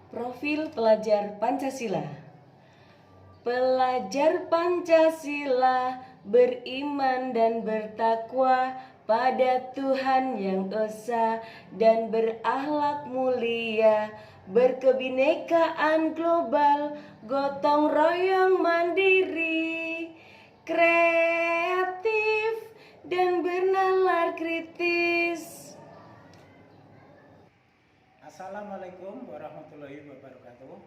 Profil pelajar Pancasila. Pelajar Pancasila beriman dan bertakwa pada Tuhan Yang Esa dan berakhlak mulia, berkebinekaan global, gotong royong mandiri, kreatif dan bernalar kritis. Assalamualaikum warahmatullahi wabarakatuh.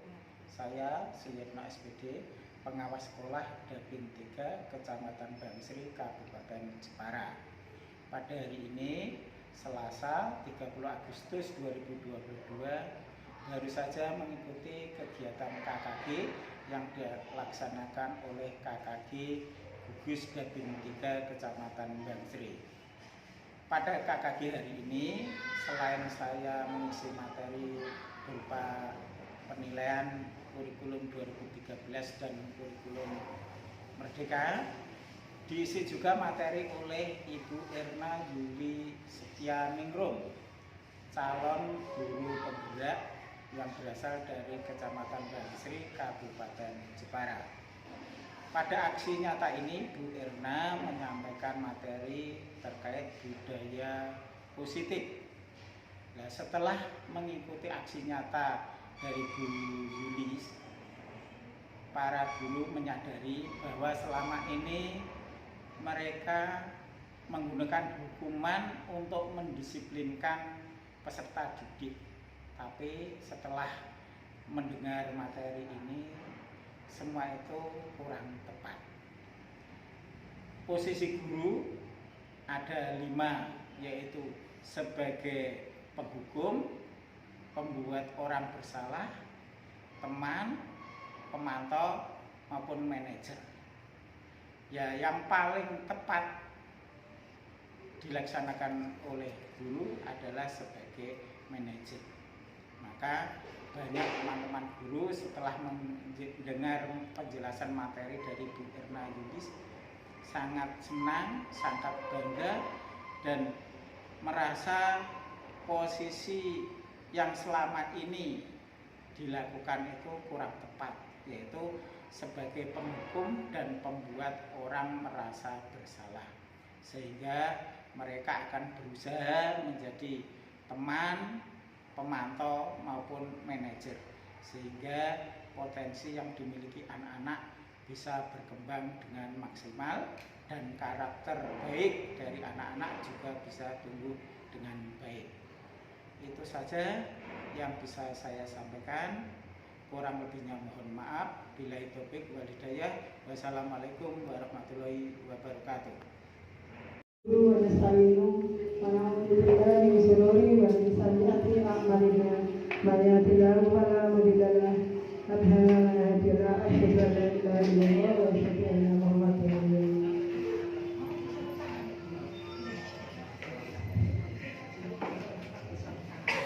Saya Suyetno SPD, pengawas sekolah Dapin 3 Kecamatan Bangsri, Kabupaten Jepara. Pada hari ini, Selasa 30 Agustus 2022, baru saja mengikuti kegiatan KKG yang dilaksanakan oleh KKG Gugus Dapin 3 Kecamatan Bangsri. Pada KKG hari ini, selain saya mengisi materi berupa penilaian kurikulum 2013 dan kurikulum Merdeka, diisi juga materi oleh Ibu Erna Yuli Setianingrum, calon guru penggerak yang berasal dari Kecamatan Bangsri, Kabupaten Jepara. Pada aksi nyata ini, Bu Erna menyampaikan materi terkait budaya positif. Nah, setelah mengikuti aksi nyata dari Bu Yuli, para guru menyadari bahwa selama ini mereka menggunakan hukuman untuk mendisiplinkan peserta didik. Tapi setelah mendengar materi ini, semua itu kurang tepat. Posisi guru ada 5, yaitu sebagai penghukum, pembuat orang bersalah, teman, pemantau, maupun manajer. Ya, yang paling tepat dilaksanakan oleh guru adalah sebagai manajer. Maka banyak teman-teman guru setelah mendengar penjelasan materi dari Bu Erna Yuli sangat senang, sangat bangga, dan merasa posisi yang selama ini dilakukan itu kurang tepat, yaitu sebagai penghukum dan pembuat orang merasa bersalah, sehingga mereka akan berusaha menjadi teman, pemantau maupun manajer, sehingga potensi yang dimiliki anak-anak bisa berkembang dengan maksimal dan karakter baik dari anak-anak juga bisa tumbuh dengan baik. Itu saja yang bisa saya sampaikan. Kurang lebihnya mohon maaf. Billahi taufiq wal hidayah. Wassalamualaikum warahmatullahi wabarakatuh.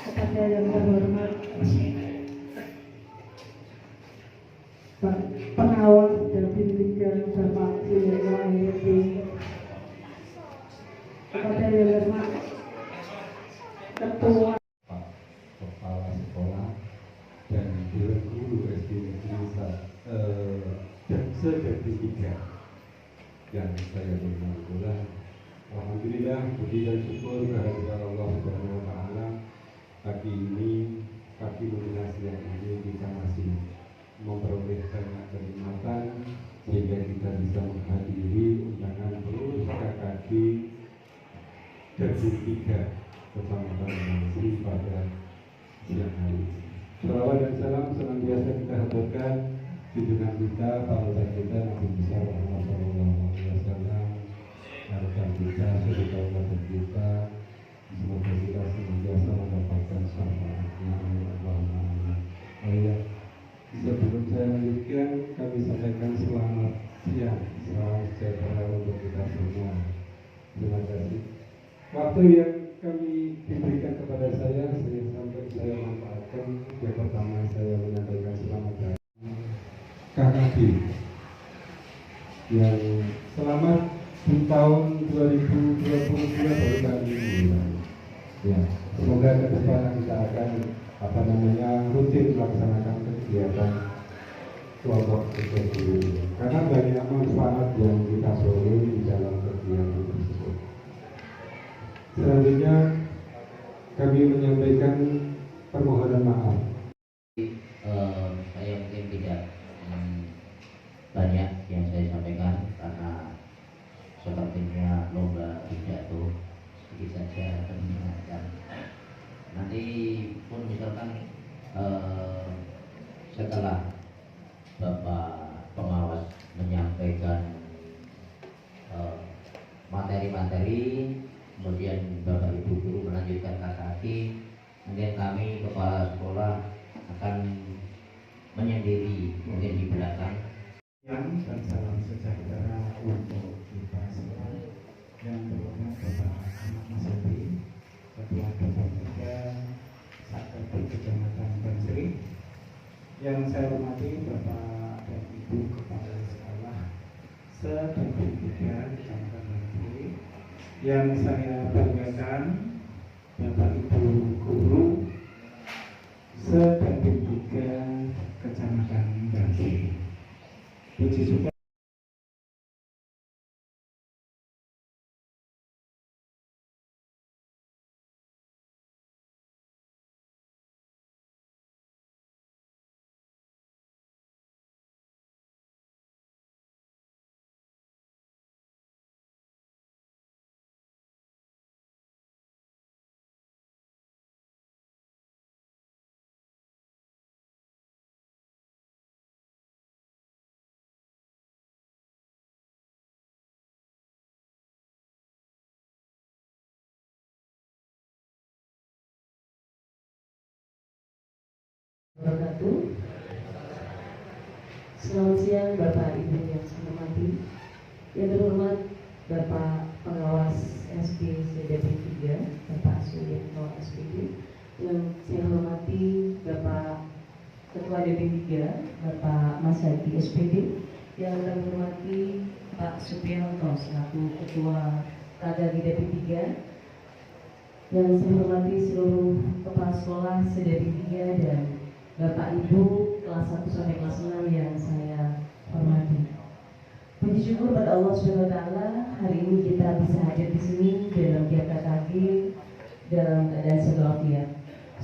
Kepada yang terhormat Pak Pengawas Dapin 3 Bapak Suyetno SPD, kepada yang terhormat Ketua Pak Kepala Sekolah dan Dewan Guru SD Dapin 3 yang saya hormati. Alhamdulillah, puji dan syukur kehadirat Allah Subhanahu wa Ta'ala. Pagi ini, pagi nominasi yang ini kita masih memperoleh banyak kenikmatan sehingga kita bisa menghadiri undangan terus KKG Dapin 3 Kecamatan Bangsri pada siang hari. Shalawat dan salam senantiasa kita haturkan junjungan kita, panutan kita, Nabi besar Muhammad SAW, harapan kita, saudara kita, semoga kita senantiasa mendapatkan syafaatnya. Allahumma amin. Sebelum saya lanjutkan, kami sampaikan selamat siang, salam sejahtera untuk kita semua. Terima kasih. Waktu yang kami diberikan kepada saya manfaatkan. Yang pertama saya menyampaikan selamat datang KKG yang selamat di tahun 2022 baru kali ini. Ya, semoga ke depan kita akan rutin melaksanakan kegiatan kelompok kerja guru ini. Karena banyak manfaat yang kita peroleh di dalam kegiatan tersebut. Selanjutnya kami menyampaikan permohonan maaf. Saya mungkin tidak banyak yang saya sampaikan karena sepertinya lomba pidato sedikit saja akan mengingatkan. Nanti pun misalkan setelah Bapak pengawas menyampaikan materi-materi, kemudian Bapak Ibu guru melanjutkan kasasi, kemudian kami kepala sekolah akan menyendiri mungkin di belakang. Dan salam sejahtera untuk kita semua. Yang berhormat Bapak Ahmad Masyadi, Ketua DP3 Satker Kecamatan Bansri. Yang saya hormati Bapak dan Ibu Kepala Sekolah se-DP3 Kecamatan Bansri. Yang saya banggakan Bapak Ibu Guru se-DP3 Kecamatan Bansri. Puji syukur. Wabarakatuh. Selamat siang Bapak Ibu yang saya hormati. Yang terhormat Bapak Pengawas SP CDP 3, Bapak Suyanto SPD. Yang saya hormati Bapak Ketua DP 3, Bapak Masyadi SPD. Yang saya hormati Pak Supriyanto selaku Ketua Raga di DP 3. Yang saya hormati seluruh kepala sekolah CDP 3 dan Bapak Ibu kelas 1 sampai kelas 6 yang saya hormati. Puji syukur pada Allah Subhanahu wa taala, hari ini kita bisa hadir di sini dalam GKKG dalam keadaan sehat walafiat.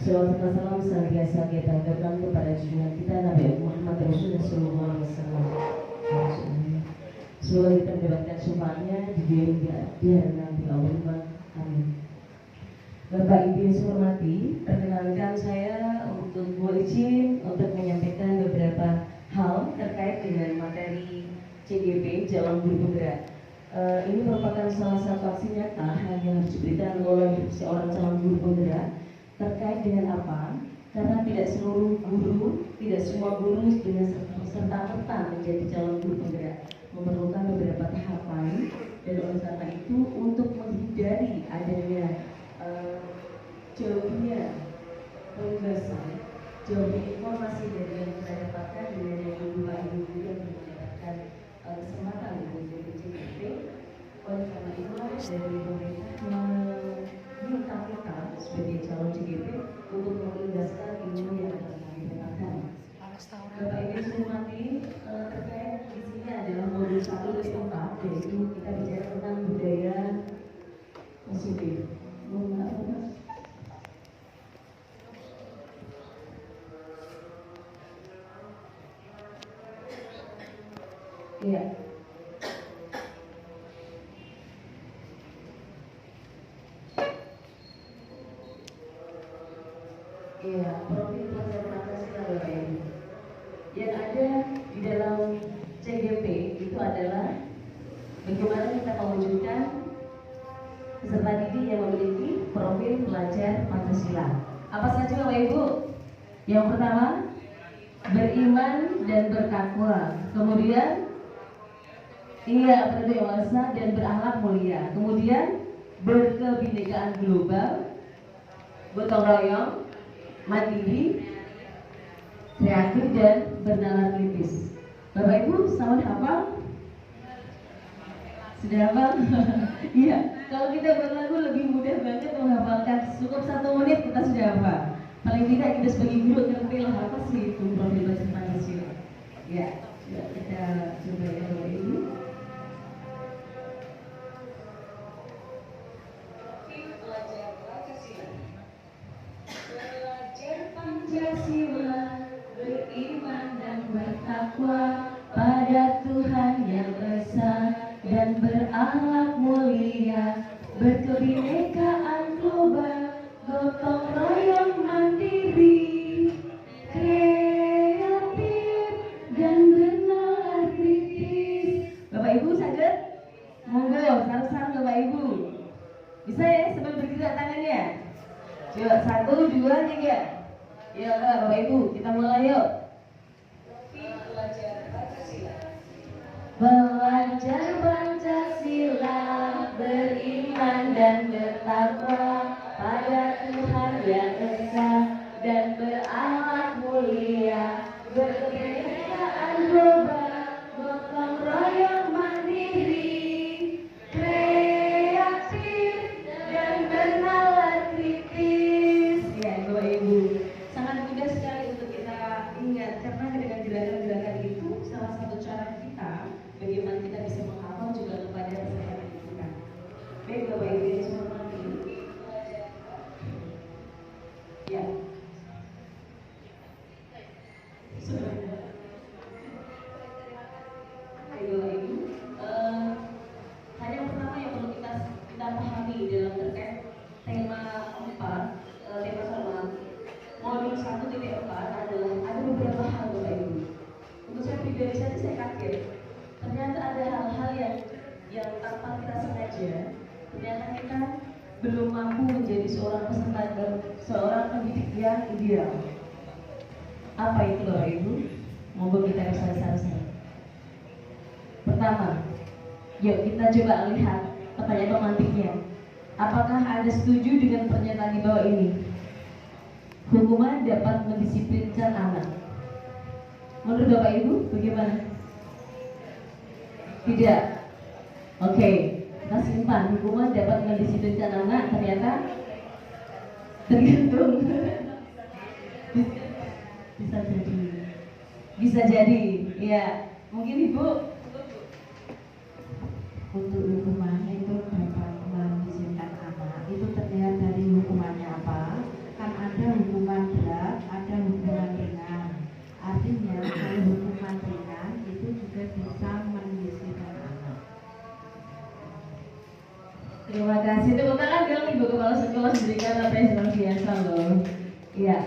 Salawat dan salam senantiasa kita aturkan kepada junjungan kita Nabi Muhammad Rasulullah sallallahu alaihi wasallam. Semoga kita mendapatkan syafaatnya di dunia di hari nanti. Allahumma amin. Bapak Ibu yang saya hormati, perkenankan saya untuk izin untuk menyampaikan beberapa hal terkait dengan materi CGP Jalan Guru Penggerak. Ini merupakan salah satu aksi nyata yang harus diberikan oleh seorang calon guru penggerak. Terkait dengan apa? Karena tidak seluruh guru, tidak semua guru dengan serta-merta menjadi calon guru penggerak, memerlukan beberapa tahapan. Dan oleh karena itu, untuk menghindari adanya jauhnya penugasan, jauhnya informasi dari yang saya dapatkan dengan yang kedua ibu yang mendapatkan kesempatan untuk CGP. Oleh karena itu dari pemerintah meminta kita sebagai calon CGP untuk mengingatkan ilmu yang akan kami dapatkan. Bapak Ibu yang saya hormati, terkait di sini adalah modul 1 dan 4, yaitu kita bicara tentang budaya positif. Iya. Iya, profil pelajar Pancasila Bapak Ibu. Yang ada di dalam CGP itu adalah bagaimana kita mewujudkan peserta didik yang memiliki profil pelajar Pancasila. Apa saja Bapak Ibu? Yang pertama, beriman dan bertakwa. Kemudian berdewasa dan berakhlak mulia. Kemudian berkebinekaan global, gotong royong, mandiri, kreatif dan bernalar kritis. Bapak Ibu sama hafal? Sudah hafal? Iya. Kalau kita berlagu lebih mudah banget menghafalkan. Cukup 1 menit kita sudah hafal. paling tidak kita sebagai guru ngerti lah apa sih itu profil belajar Pancasila. Ya, kita coba ya Bapak Ibu. Belajar Pancasila, beriman dan bertakwa pada Tuhan yang esa dan berakhlak mulia, berkebinekaan global, gotong royong mandiri, kreatif dan bernalar kritis. Bapak Ibu sakit? Monggo, saran-saran Bapak Ibu. Bisa ya sambil bergerak tangannya? Coba 1, 2, 3. Ya Bapak Ibu, kita mulai yuk. Belajar Pancasila, beriman dan bertakwa pada Tuhan yang esa dan berakhlak mulia, berkebinekaan global, gotong royong mandiri, kreatif dan bernalar kritis. Ya Bapak Ibu, sangat mudah sekali untuk kita ingat karena dengan gerakan-gerakan itu salah satu cara kita bagaimana kita bisa menghafal juga kepada peserta kita. Baik Bapak Ibu yang saya hormati. Ya. Sudah. Baik Bapak Ibu. Hal yang pertama yang perlu kita pahami dalam terkait tema 4, tema sama modul 1.4 adalah ada beberapa hal Bapak Ibu. Untuk saya pribadi saja saya kaget. Ternyata ada hal-hal yang tanpa kita sengaja, ternyata kita belum mampu menjadi seorang peserta, seorang pendidik yang ideal. Apa itu Bapak Ibu? Monggo kita bisa sama-sama. Pertama, yuk kita coba lihat pertanyaan pemantiknya. Apakah Anda setuju dengan pernyataan di bawah ini? Hukuman dapat mendisiplinkan anak. Menurut Bapak Ibu, bagaimana? Tidak. Oke, kita simpan. Hukuman dapat mendisiplinkan anak. Ternyata tergantung. Bisa jadi. Ya, mungkin Ibu Untuk hukuman itu dapat mendisiplinkan anak itu terlihat dari hukumannya apa. Kan ada hukuman berat, ada hukuman ringan. Artinya kalau hukuman ringan itu juga bisa mendisiplinkan anak. terima kasih. Tepuk tangan dong Ibu Kepala Sekolah memberikan apresiasi luar biasa loh. Iya.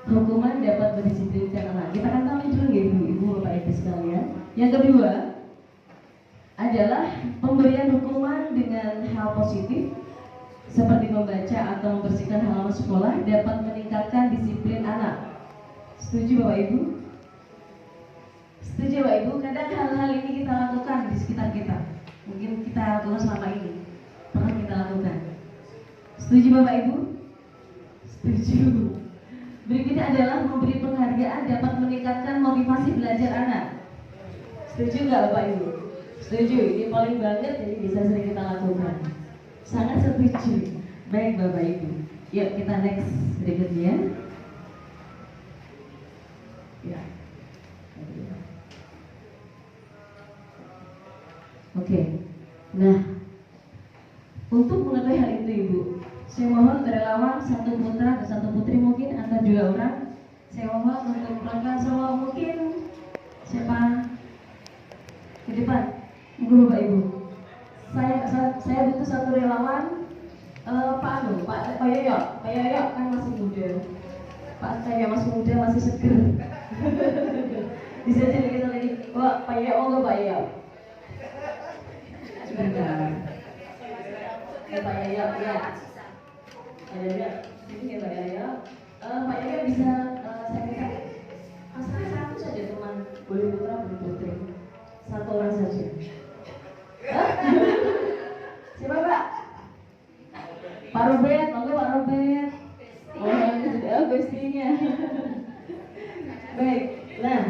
Hukuman dapat mendisiplinkan anak. Kita akan tahu dulu ya Ibu Bapak Ibu sekalian. Yang kedua adalah pemberian hukuman dengan hal positif seperti membaca atau membersihkan halaman sekolah dapat meningkatkan disiplin anak. Setuju Bapak Ibu? Setuju Bapak Ibu? Kadang hal-hal ini kita lakukan di sekitar kita. Mungkin kita lakukan selama ini, pernah kita lakukan. Setuju Bapak Ibu? Setuju. Berikutnya adalah memberi penghargaan dapat meningkatkan motivasi belajar anak. Setuju nggak Bapak Ibu? Setuju, ini paling banget jadi bisa sering kita lakukan. Sangat setuju. Baik Bapak Ibu. Yuk kita next berikutnya. Ya. Oke. Nah, untuk mengetahui hal itu Ibu, saya mohon relawan satu putra dan satu putri mungkin atau 2 orang. Saya mohon untuk melakukan semua mungkin siapa ke depan. Monggo Bapak Ibu. Saya butuh satu relawan. Pak Yoyo kan masih muda. Pak Yoyo masih muda, masih seger. Bisa jadi kita lagi. Pak Yoyo, monggo Pak Yoyo. Sebentar. Pak Yoyo, ya. Yoyo, sini Pak Yoyo. Pak Yoyo bisa saya minta. Masalah satu saja teman, boleh putra, boleh putri. Satu orang saja. Siapa Pak? Pak Robert, monggo Pak Robert. Oh, bestinya. Baik, nah.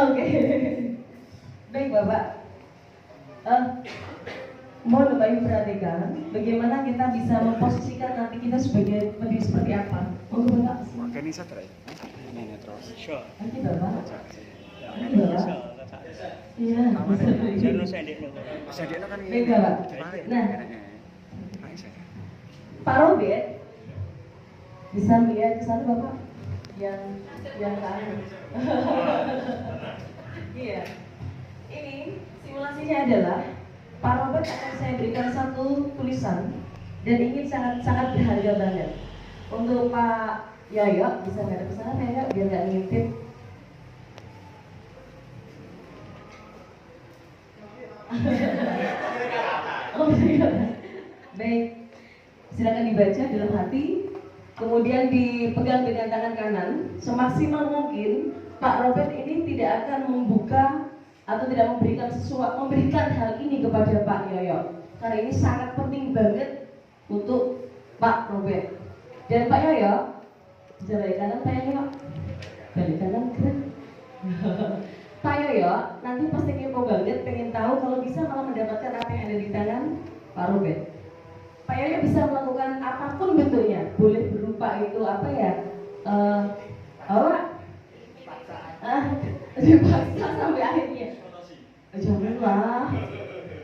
Oke. Baik Bapak. mohon Bapak Ibu perhatikan bagaimana kita bisa memposisikan nanti kita sebagai pendiri seperti apa. Monggo Bapak. Ini satu ya. Ini terus. Nanti Bapak. Nanti Bapak. Iya. Saya kan ini. Mega Pak. Nah, Pak Robert bisa melihat ke sana Bapak yang lain. Iya. Ini simulasinya adalah Pak Robert akan saya berikan satu tulisan dan ingin sangat berharga banget. Untuk Pak Yayo bisa nggak ke sana Yayo biar nggak ngintip. Oh, baik. Silakan dibaca dalam hati, kemudian dipegang dengan tangan kanan. Semaksimal mungkin Pak Robert ini tidak akan membuka atau tidak memberikan hal ini kepada Pak Yoyo, karena ini sangat penting banget untuk Pak Robert. Dan Pak Yoyo, bisa balik kanan Pak Yoyo, balik kanan keren. Pak Yoyo nanti pasti kepo banget, pengen tahu kalau bisa malah mendapatkan apa yang ada di tangan Pak Robert. Pak Yoyo bisa melakukan apapun bentuknya, boleh berupa itu apa ya? Dipaksa sampai akhirnya. Janganlah.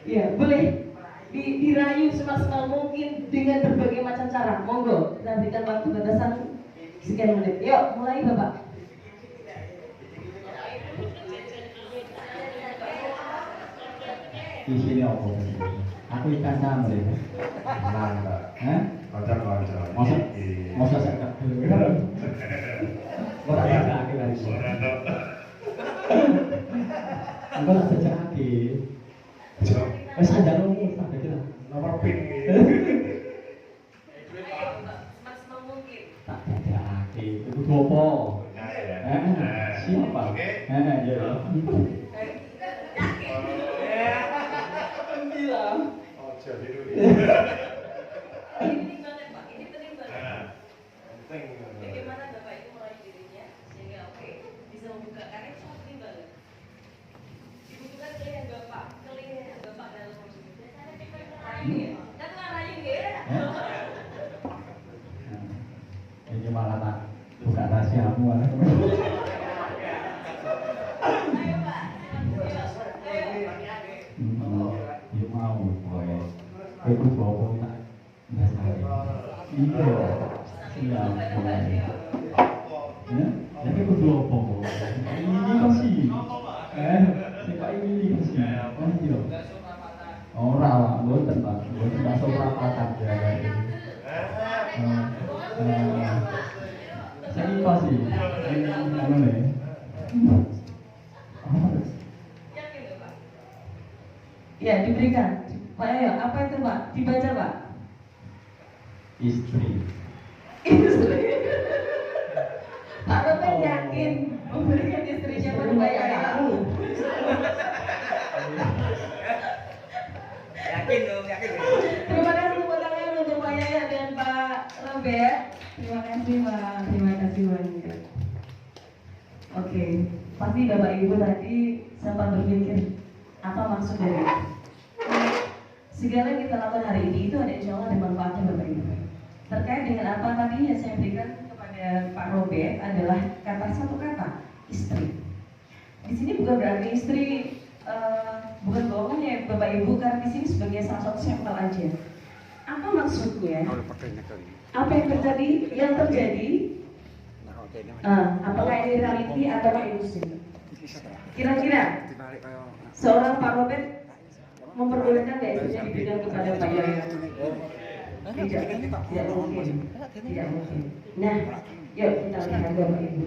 Ya, boleh dirayu semaksimal mungkin dengan berbagai macam cara. Monggo, kita berikan waktu batasan sekian menit. Yuk, mulai Bapak. Di sini apa? Aku ikan sama deh. Mantap. Hah? Kocok-kocok. Masa saya tak dulu. Kok tak ada lagi lagi. Aku tak sejak lagi. Sadar lu tak ada Nomor pin. Semaksimal mungkin. tak ada lagi. Itu apa? Siapa? Ya. Bilang. Oh, jadi dulu. Ini penting banget Pak, ini penting banget. Penting. Bagaimana Bapak itu mulai dirinya sehingga bisa membuka, karena itu sangat penting banget. Dibutuhkan kalian Bapak dalam proses itu. Saya kita ngerayu ya, kan ngerayu ya. Ini malah tak buka rahasiamu malah. Ayo Pak, ayo. Ya mau boy. Aku bawa tak. Iya. Siap boy. Jadi aku dua apa? Ini masih. Siapa ini masih? Oh iya. Orang boten Pak, boten masuk rapatan ya. Saya masih. Ini anu nih. Yakin nggak Pak? Ya diberikan. Pak Yoyo, apa itu Pak? Dibaca Pak. Istri. Istri. Pak Robert yakin memberikan istrinya pada Pak Yoyo. Yakin. Terima kasih tepuk tangan untuk Pak Yoyo dan Pak Robert. Terima kasih Pak. Terima kasih banyak. Oke, pasti Bapak Ibu tadi sempat berpikir apa maksud dari itu. Segala yang kita lakukan hari ini itu ada insya Allah ada manfaatnya Bapak Ibu. Terkait dengan apa tadi yang saya berikan kepada Pak Robert adalah satu kata, istri. Di sini bukan berarti istri bukan bohongan ya Bapak Ibu, karena di sini sebagai salah satu sampel aja. Apa maksudnya? Apa yang terjadi? Yang terjadi? Apakah ini reality atau ilusi? Kira-kira seorang Pak Robert memperbolehkan nggak istrinya diberikan kepada Pak Yoyo? Tidak mungkin. Nah, yuk kita lihat Bapak Ibu.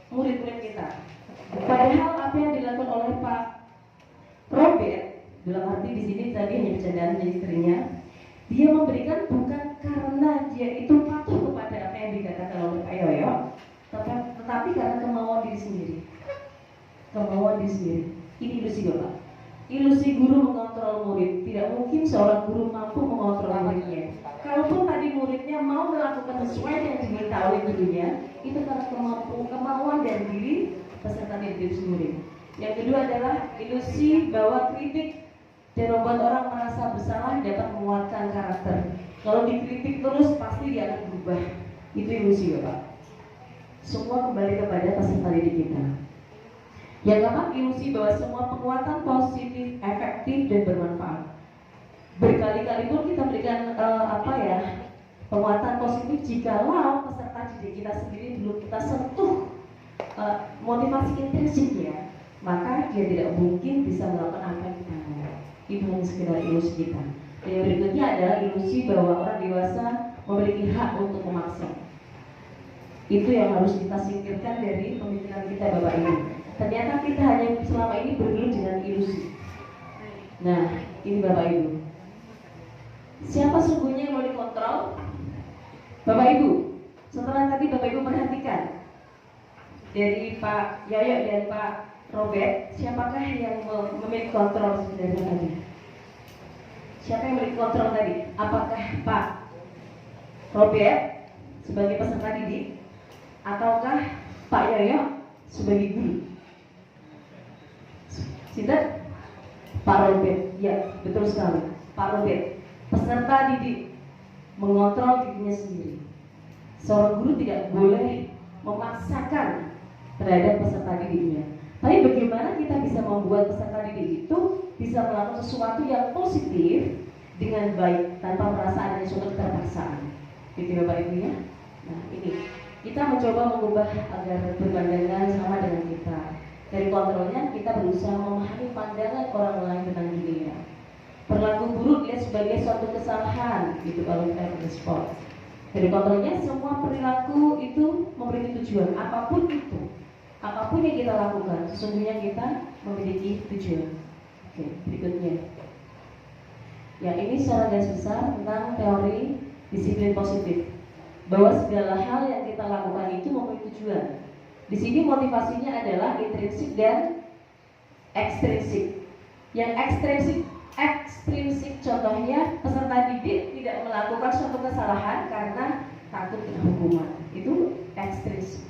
Murid-murid kita. Padahal apa yang dilakukan oleh Pak Robert, dalam arti di sini tadi hanya bercandaan dengan istrinya, dia memberikan bukan karena dia itu patuh kepada apa yang dikatakan oleh Pak Yoyo, tetapi karena kemauan diri sendiri. Kemauan diri sendiri. Ini ilusi Bapak. Ilusi guru mengontrol murid. Tidak mungkin mungkin seorang guru mampu mengontrol muridnya. Kalaupun tadi muridnya mau melakukan sesuai yang diminta oleh gurunya, itu karena kemauan dan diri peserta didik sendiri. Yang kedua adalah ilusi bahwa kritik dan membuat orang merasa bersalah dapat menguatkan karakter. Kalau dikritik terus pasti dia akan berubah. Itu ilusi, Bapak. Semua kembali kepada peserta didik kita. Yang keempat, ilusi bahwa semua penguatan positif, efektif dan bermanfaat. Berkali-kali pun kita berikan penguatan positif jikalau peserta didik kita sendiri belum kita sentuh motivasi intrinsiknya, maka dia tidak mungkin bisa melakukan apa yang kita mau. Itu hanya sekedar ilusi kita. Dan yang berikutnya adalah ilusi bahwa orang dewasa memiliki hak untuk memaksa. Itu yang harus kita singkirkan dari pemikiran kita, Bapak Ibu. Ternyata kita hanya selama ini bergelut dengan ilusi. Nah, ini Bapak Ibu. Siapa sungguhnya yang mau dikontrol? Bapak Ibu. Setelah tadi Bapak Ibu perhatikan dari Pak Yoyo dan Pak Robert, siapakah yang memiliki kontrol sebenarnya tadi? Siapa yang memiliki kontrol tadi? Apakah Pak Robert sebagai peserta didik, ataukah Pak Yoyo sebagai guru? Sinten? Pak Robert. Ya, betul sekali. Pak Robert, peserta didik mengontrol dirinya sendiri. Seorang guru tidak boleh memaksakan terhadap peserta didiknya. Tapi bagaimana kita bisa membuat peserta didik itu bisa melakukan sesuatu yang positif dengan baik tanpa merasa adanya suatu keterpaksaan. Gitu Bapak Ibu ya. Nah ini kita mencoba mengubah agar berpandangan sama dengan kita. Dari kontrolnya kita berusaha memahami pandangan orang lain tentang dirinya. Perilaku buruk lihat sebagai suatu kesalahan, gitu kalau kita respon. Dari kontrolnya semua perilaku itu memiliki tujuan, apapun itu. Apapun yang kita lakukan, sesungguhnya kita memiliki tujuan. Oke, berikutnya. Ya, ini secara garis besar tentang teori disiplin positif. Bahwa segala hal yang kita lakukan itu memiliki tujuan. Di sini motivasinya adalah intrinsik dan ekstrinsik. Yang ekstrinsik contohnya peserta didik tidak melakukan suatu kesalahan karena takut kena hukuman. Itu ekstrinsik.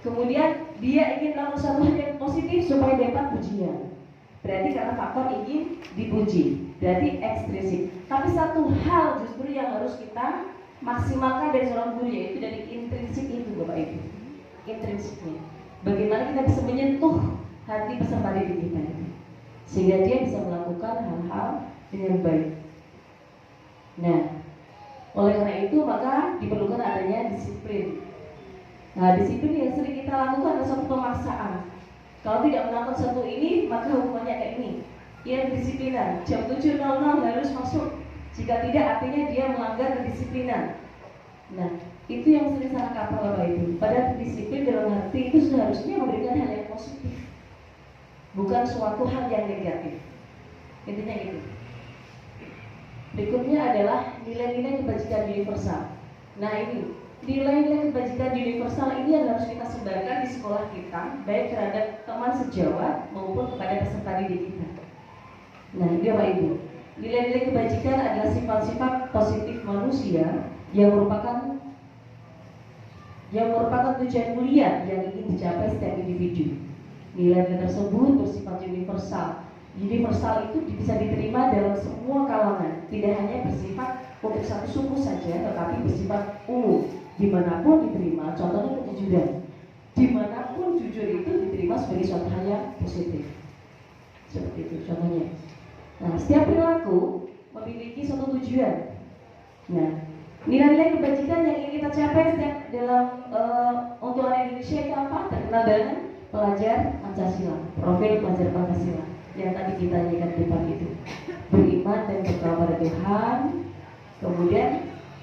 Kemudian dia ingin melakukan sesuatu yang positif supaya dapat pujian. Berarti karena faktor ingin dipuji. Berarti ekstrinsik. Tapi satu hal justru yang harus kita maksimalkan dari seorang guru, yaitu dari intrinsik itu Bapak Ibu. Intrinsiknya. Bagaimana kita bisa menyentuh hati peserta didik kita itu, sehingga dia bisa melakukan hal-hal dengan baik. Nah, oleh karena itu maka diperlukan adanya disiplin. Nah, disiplin yang sering kita lakukan adalah suatu pemaksaan. Kalau tidak melakukan sesuatu ini, maka hukumannya kayak ini. Ia kedisiplinan, jam 7.00 harus masuk. Jika tidak, artinya dia melanggar kedisiplinan. Nah, itu yang sering salah kaprah Bapak Ibu. Padahal disiplin dalam arti itu seharusnya memberikan hal yang positif, bukan suatu hal yang negatif. Intinya itu. Berikutnya adalah nilai-nilai kebajikan universal. Nah ini, nilai-nilai kebajikan universal ini yang harus kita sebarkan di sekolah kita, baik terhadap teman sejawat maupun kepada peserta didik kita. Nah ini Bapak Ibu, nilai-nilai kebajikan adalah sifat-sifat positif manusia yang merupakan tujuan mulia yang ingin dicapai setiap individu. Nilai-nilai tersebut bersifat universal. Universal itu bisa diterima dalam semua kalangan, tidak hanya bersifat untuk satu suku saja, tetapi bersifat umum. Dimanapun diterima, contohnya kejujuran. Dimanapun jujur itu diterima sebagai suatu hal yang positif. Seperti itu contohnya. Nah, setiap perilaku memiliki suatu tujuan. Nah, nilai-nilai kebajikan yang ingin kita capai setiap dalam untuk orang Indonesia itu apa? Terkenal dengan pelajar Pancasila, profil pelajar Pancasila yang tadi kita nyanyikan di depan itu. Beriman dan berdoa pada Tuhan, kemudian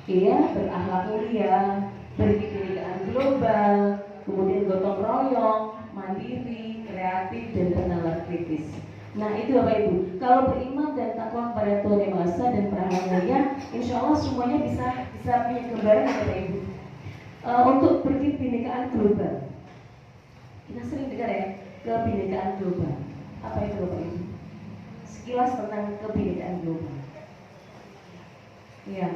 ia berakhlak mulia, berkebinekaan global, kemudian gotong royong, mandiri, kreatif dan bernalar kritis. Nah itu Bapak Ibu, kalau beriman dan takwa kepada Tuhan Yang Maha Esa dan berakhlak mulia, insya Allah semuanya bisa punya gambaran ya Bapak Ibu. Untuk berkebinekaan global, kita sering dengar ya, kebinekaan global. Apa itu Bapak Ibu? Sekilas tentang kebinekaan global. Ya,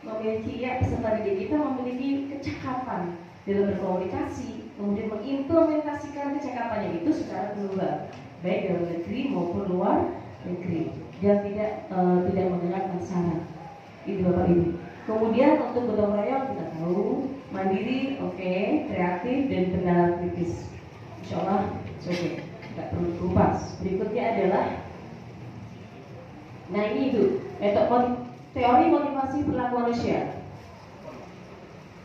memiliki ya peserta didik kita memiliki kecakapan dalam berkomunikasi, kemudian mengimplementasikan kecakapannya itu secara global, baik dalam negeri maupun luar negeri, dan tidak menggunakan syarat. Itu Bapak Ibu. Kemudian untuk gotong royong kita tahu mandiri, oke, kreatif dan benar kritis. Insya Allah, oke, tidak perlu kupas. Berikutnya adalah, nah ini itu teori motivasi perilaku manusia.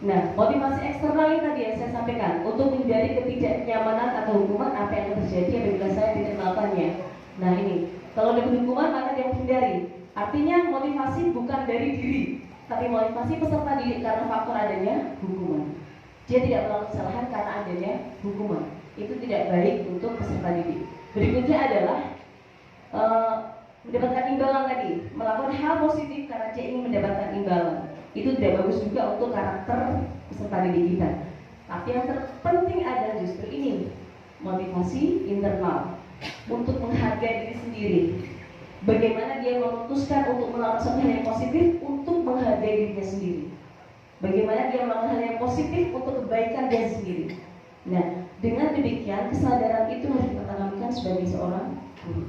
Nah, motivasi eksternal yang tadi yang saya sampaikan untuk menghindari ketidaknyamanan atau hukuman apa yang terjadi apabila saya tidak melakukannya. Nah ini, kalau ada hukuman maka dia menghindari. Artinya motivasi bukan dari diri, tapi motivasi peserta didik karena faktor adanya hukuman. Dia tidak melakukan kesalahan karena adanya hukuman. Itu tidak baik untuk peserta didik. Berikutnya adalah mendapatkan imbalan tadi, melakukan hal positif karena dia ingin mendapatkan imbalan. Itu tidak bagus juga untuk karakter peserta didik kita. Tapi yang terpenting adalah justru ini, motivasi internal untuk menghargai diri sendiri. Bagaimana dia memutuskan untuk melakukan sesuatu yang positif untuk menghargai dirinya sendiri. Bagaimana dia melakukan hal yang positif untuk kebaikan dia sendiri. Nah, dengan demikian kesadaran itu harus kita tanamkan sebagai seorang guru.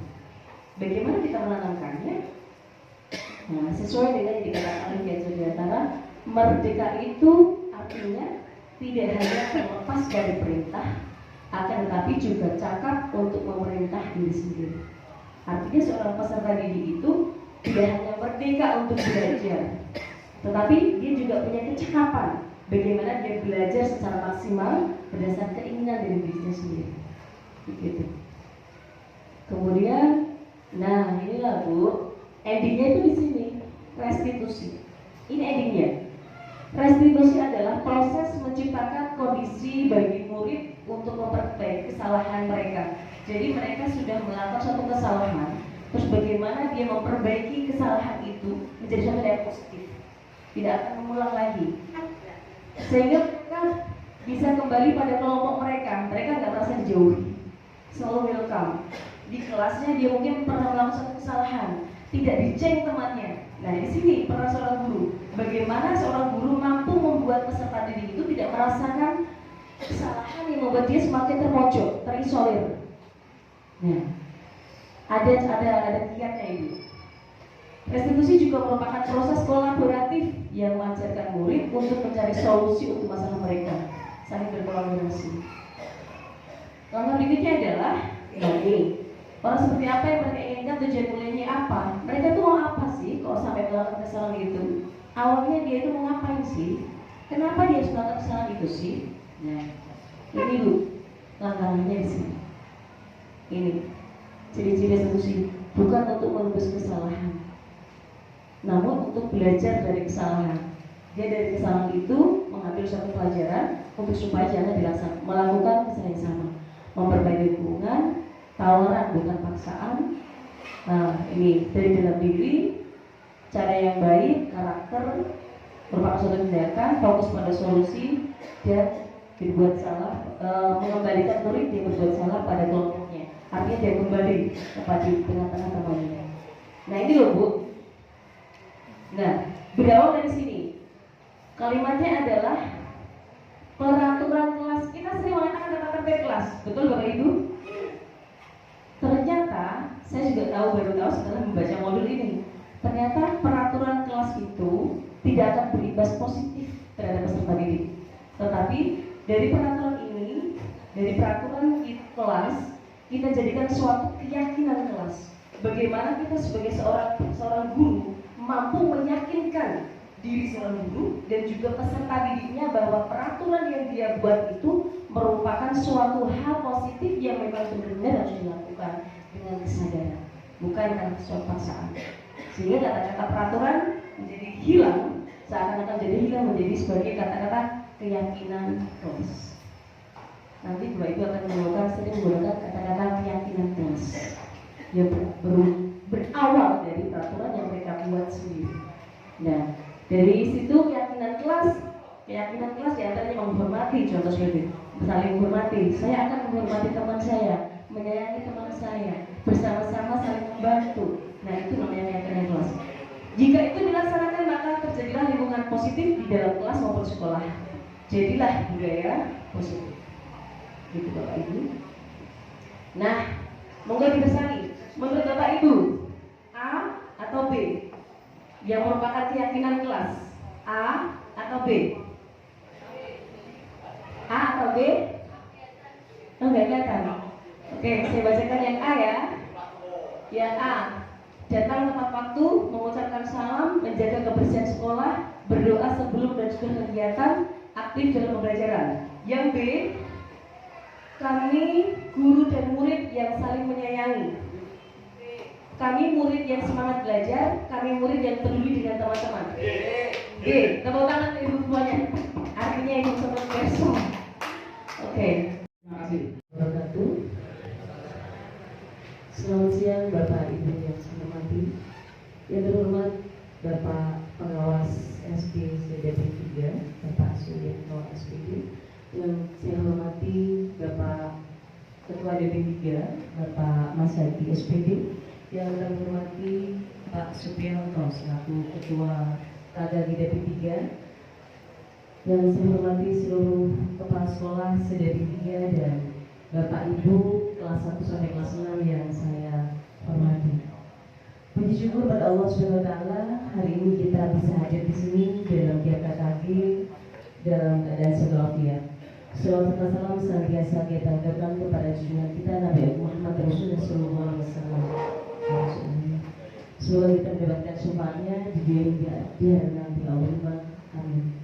Bagaimana kita menanamkannya? Nah, sesuai dengan yang dikatakan oleh Sudiantara, merdeka itu artinya tidak hanya terlepas dari perintah, akan tetapi juga cakap untuk memerintah diri sendiri. Artinya seorang peserta didik itu tidak hanya merdeka untuk belajar, tetapi dia juga punya kecakapan bagaimana dia belajar secara maksimal berdasarkan keinginan dari dirinya sendiri. Begitu. Kemudian, nah inilah Bu, endingnya itu di sini, restitusi. Ini endingnya. Restitusi adalah proses menciptakan kondisi bagi murid untuk memperbaiki kesalahan mereka. Jadi mereka sudah melakukan suatu kesalahan, terus bagaimana dia memperbaiki kesalahan itu menjadi sesuatu yang positif, tidak akan mengulang lagi, sehingga mereka bisa kembali pada kelompok mereka. Mereka nggak merasa dijauhi, selalu welcome. Di kelasnya dia mungkin pernah melakukan suatu kesalahan, tidak diceng temannya. Nah di sini peran seorang guru, bagaimana seorang guru mampu membuat peserta didik itu tidak merasakan kesalahan yang membuat dia semakin terpojok, terisolir. Nah, ada kiatnya ini. Restitusi juga merupakan proses kolaboratif yang mengajarkan murid untuk mencari solusi untuk masalah mereka, saling berkolaborasi. Langkah berikutnya adalah ini. Orang seperti apa yang mereka inginkan, tujuan mulianya apa? Mereka tuh mau apa sih kalau sampai melakukan kesalahan itu? Awalnya dia itu mau ngapain sih? Kenapa dia harus melakukan kesalahan itu sih? Nah, ini Bu, langkahnya di sini. Ini ciri-ciri restitusi, bukan untuk menebus kesalahan, namun untuk belajar dari kesalahan. Dia dari kesalahan itu mengambil suatu pelajaran untuk supaya jangan dilaksanakan, melakukan kesalahan yang sama, memperbaiki hubungan, tawaran bukan paksaan. Nah ini dari dalam diri, cara yang baik, karakter, merupakan suatu tindakan, fokus pada solusi, dan berbuat salah, mengembalikan murid yang berbuat salah pada kelompoknya. Artinya dia kembali kepada tengah-tengah temannya. Nah ini loh Bu. Nah berawal dari sini, kalimatnya adalah peraturan kelas. Kita sering mengatakan tata tertib kelas, betul Bapak Ibu? Ternyata saya juga baru tahu setelah membaca modul ini. Ternyata peraturan kelas itu tidak akan berimbas positif terhadap peserta didik. Tetapi dari peraturan ini, dari peraturan kelas, kita jadikan suatu keyakinan kelas. Bagaimana kita sebagai seorang guru mampu meyakinkan diri seorang guru dan juga peserta didiknya bahwa peraturan yang dia buat itu merupakan suatu hal positif yang memang benar-benar harus dilakukan dengan kesadaran, bukan karena suatu paksaan. Sehingga kata-kata peraturan menjadi hilang, seakan-akan jadi hilang menjadi sebagai kata-kata keyakinan kelas. Nanti Bapak Ibu akan sering menggunakan kata-kata keyakinan kelas yang berawal dari peraturan yang mereka buat sendiri. Nah, dari situ keyakinan kelas diantaranya menghormati, contoh seperti saling menghormati. Saya akan menghormati teman saya, menyayangi teman saya, bersama-sama saling membantu. Nah itu namanya keyakinan kelas. Jika itu dilaksanakan maka terjadilah lingkungan positif di dalam kelas maupun sekolah. Jadilah budaya positif. Gitu Bapak Ibu. Nah, monggo dibesari. Menurut Bapak Ibu, A atau B yang merupakan keyakinan kelas? A atau B? A atau B? Enggak kelihatan. Oke, saya bacakan yang A ya. Yang A, datang tepat waktu, mengucapkan salam, menjaga kebersihan sekolah, berdoa sebelum dan sesudah kegiatan, aktif dalam pembelajaran. Yang B, kami guru dan murid yang saling menyayangi. Kami murid yang semangat belajar, kami murid yang peduli dengan teman-teman. B, tepuk tangan ibu semuanya. Artinya ibu semua besok. Oke. Terima kasih. Wabarakatuh. Selamat siang Bapak Ibu yang saya hormati. Yang terhormat Bapak Pengawas SD CDP 3, Bapak Suyitno SPD. Yang saya hormati Bapak Ketua DP 3, Bapak Mas Hadi SPD. Yang saya hormati Pak Supianto selaku Ketua Kadagi DP 3. Yang saya hormati seluruh kepala sekolah CDP 3 dan Bapak Ibu kelas 1 sampai kelas 6 yang saya hormati. Puji syukur pada Allah Subhanahu wa taala, hari ini kita bisa hadir di sini dalam GKKG dalam keadaan sehat walafiat. Salawat dan salam senantiasa kita aturkan kepada junjungan kita Nabi Muhammad Rasulullah sallallahu alaihi wasallam. Semoga kita mendapatkan syafaatnya di dunia di hari nanti. Amin.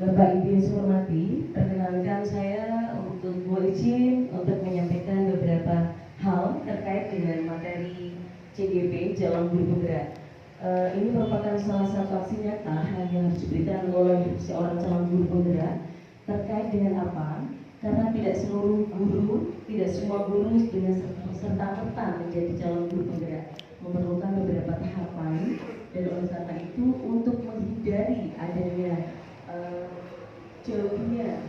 Bapak Ibu yang saya hormati, perkenankan saya untuk izin untuk menyampaikan beberapa hal terkait dengan materi CGP Jalan Guru Penggerak. Ini merupakan salah satu aksi nyata yang harus diberikan oleh seorang calon guru penggerak. Terkait dengan apa? Karena tidak seluruh guru, tidak semua guru dengan serta-merta menjadi calon guru penggerak, memerlukan beberapa tahapan. Dan oleh karena itu untuk menghindari adanya jauhnya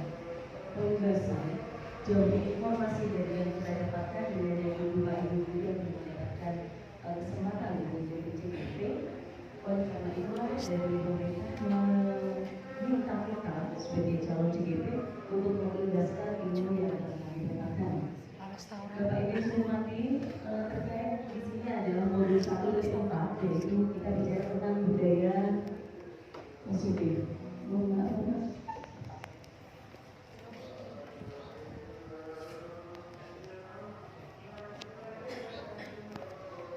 penugasan, jauhnya informasi dari yang kita dapatkan dengan yang Bapak Ibu yang belum mendapatkan kesempatan untuk CGP. Oleh karena itu dari pemerintah meminta kita sebagai calon CGP untuk mengingatkan ilmu yang akan kami dapatkan. Bapak Ibu yang hormati, terkait di sini adalah modul 1 dan 4, yaitu kita bicara tentang budaya positif.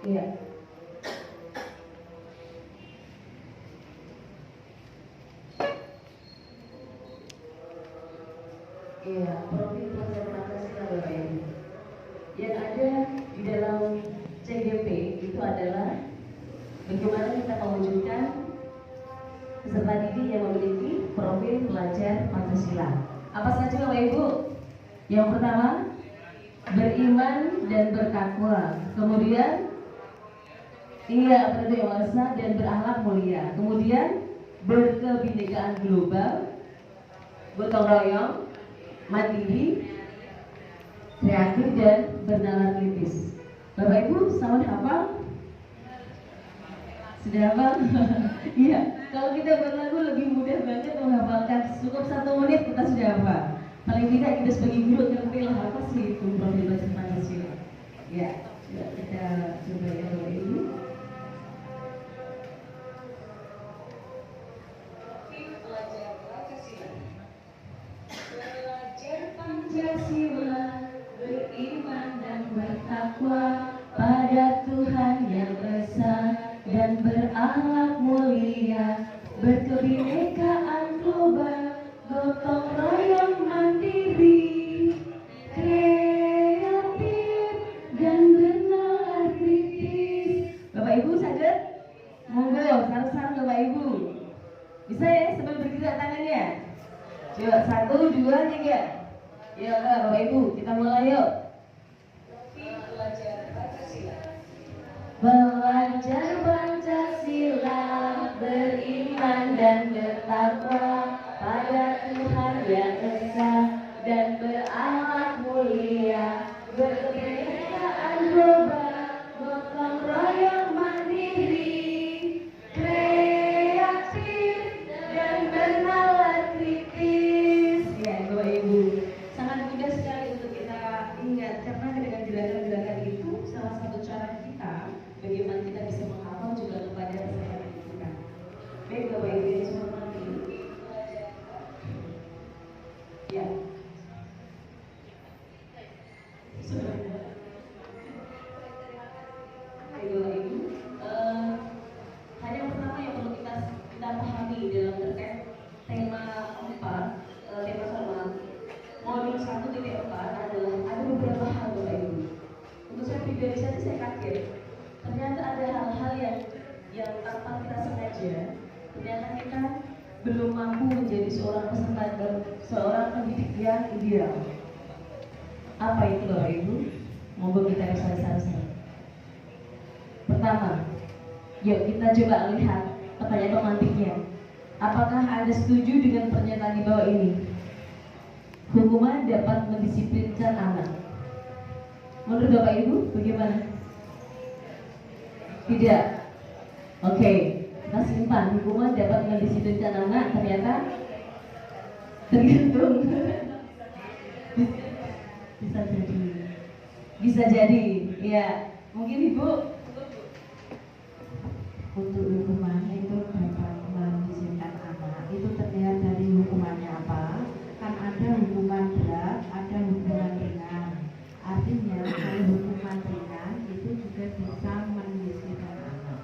Iya. Iya, profil pelajar Pancasila Bapak Ibu. Yang ada di dalam CGP itu adalah bagaimana kita mewujudkan peserta didik yang memiliki profil pelajar Pancasila. Apa saja Bapak Ibu? Yang pertama, beriman dan bertakwa. Kemudian berdosa dan berakhlak mulia. Kemudian berkebinekaan global, gotong royong, mandiri, kreatif dan bernalar kritis. Bapak Ibu selamat hafal? Sudah hafal? Iya. Kalau kita buat lagu lebih mudah banget menghafalkan. Cukup 1 menit kita sudah hafal. Paling tidak kita sebagai guru ngerti lah apa sih itu profil pelajar Pancasila. Ya, kita coba ya Bapak Ibu. Pancasila beriman dan bertakwa pada Tuhan yang esa dan berakhlak mulia, berkebinekaan global, gotong royong mandiri, kreatif dan bernalar kritis. Bapak Ibu sadar? Monggo, sarung-sarung Bapak Ibu. Bisa ya sambil bergerak tangannya? Coba 1, 2, 3. Ya Bapak Ibu, kita mulai yuk. Belajar Pancasila, beriman dan bertakwa pada Tuhan yang esa dan berakhlak mulia, berkebinekaan global, gotong royong mandiri, kita belum mampu menjadi seorang peserta, seorang pendidik yang ideal. Apa itu Bapak Ibu? Monggo kita bersama-sama. Pertama, yuk kita coba lihat pertanyaan pemantiknya. Apakah Anda setuju dengan pernyataan di bawah ini? Hukuman dapat mendisiplinkan anak. Menurut Bapak Ibu bagaimana? Tidak. Oke, kita simpan. Hukuman dapat mendisiplinkan anak. Ternyata tergantung. Bisa jadi. Ya, mungkin Ibu Untuk hukuman itu dapat mendisiplinkan anak itu terlihat dari hukumannya apa. Kan ada hukuman berat, ada hukuman ringan. Artinya kalau hukuman ringan itu juga bisa mendisiplinkan anak.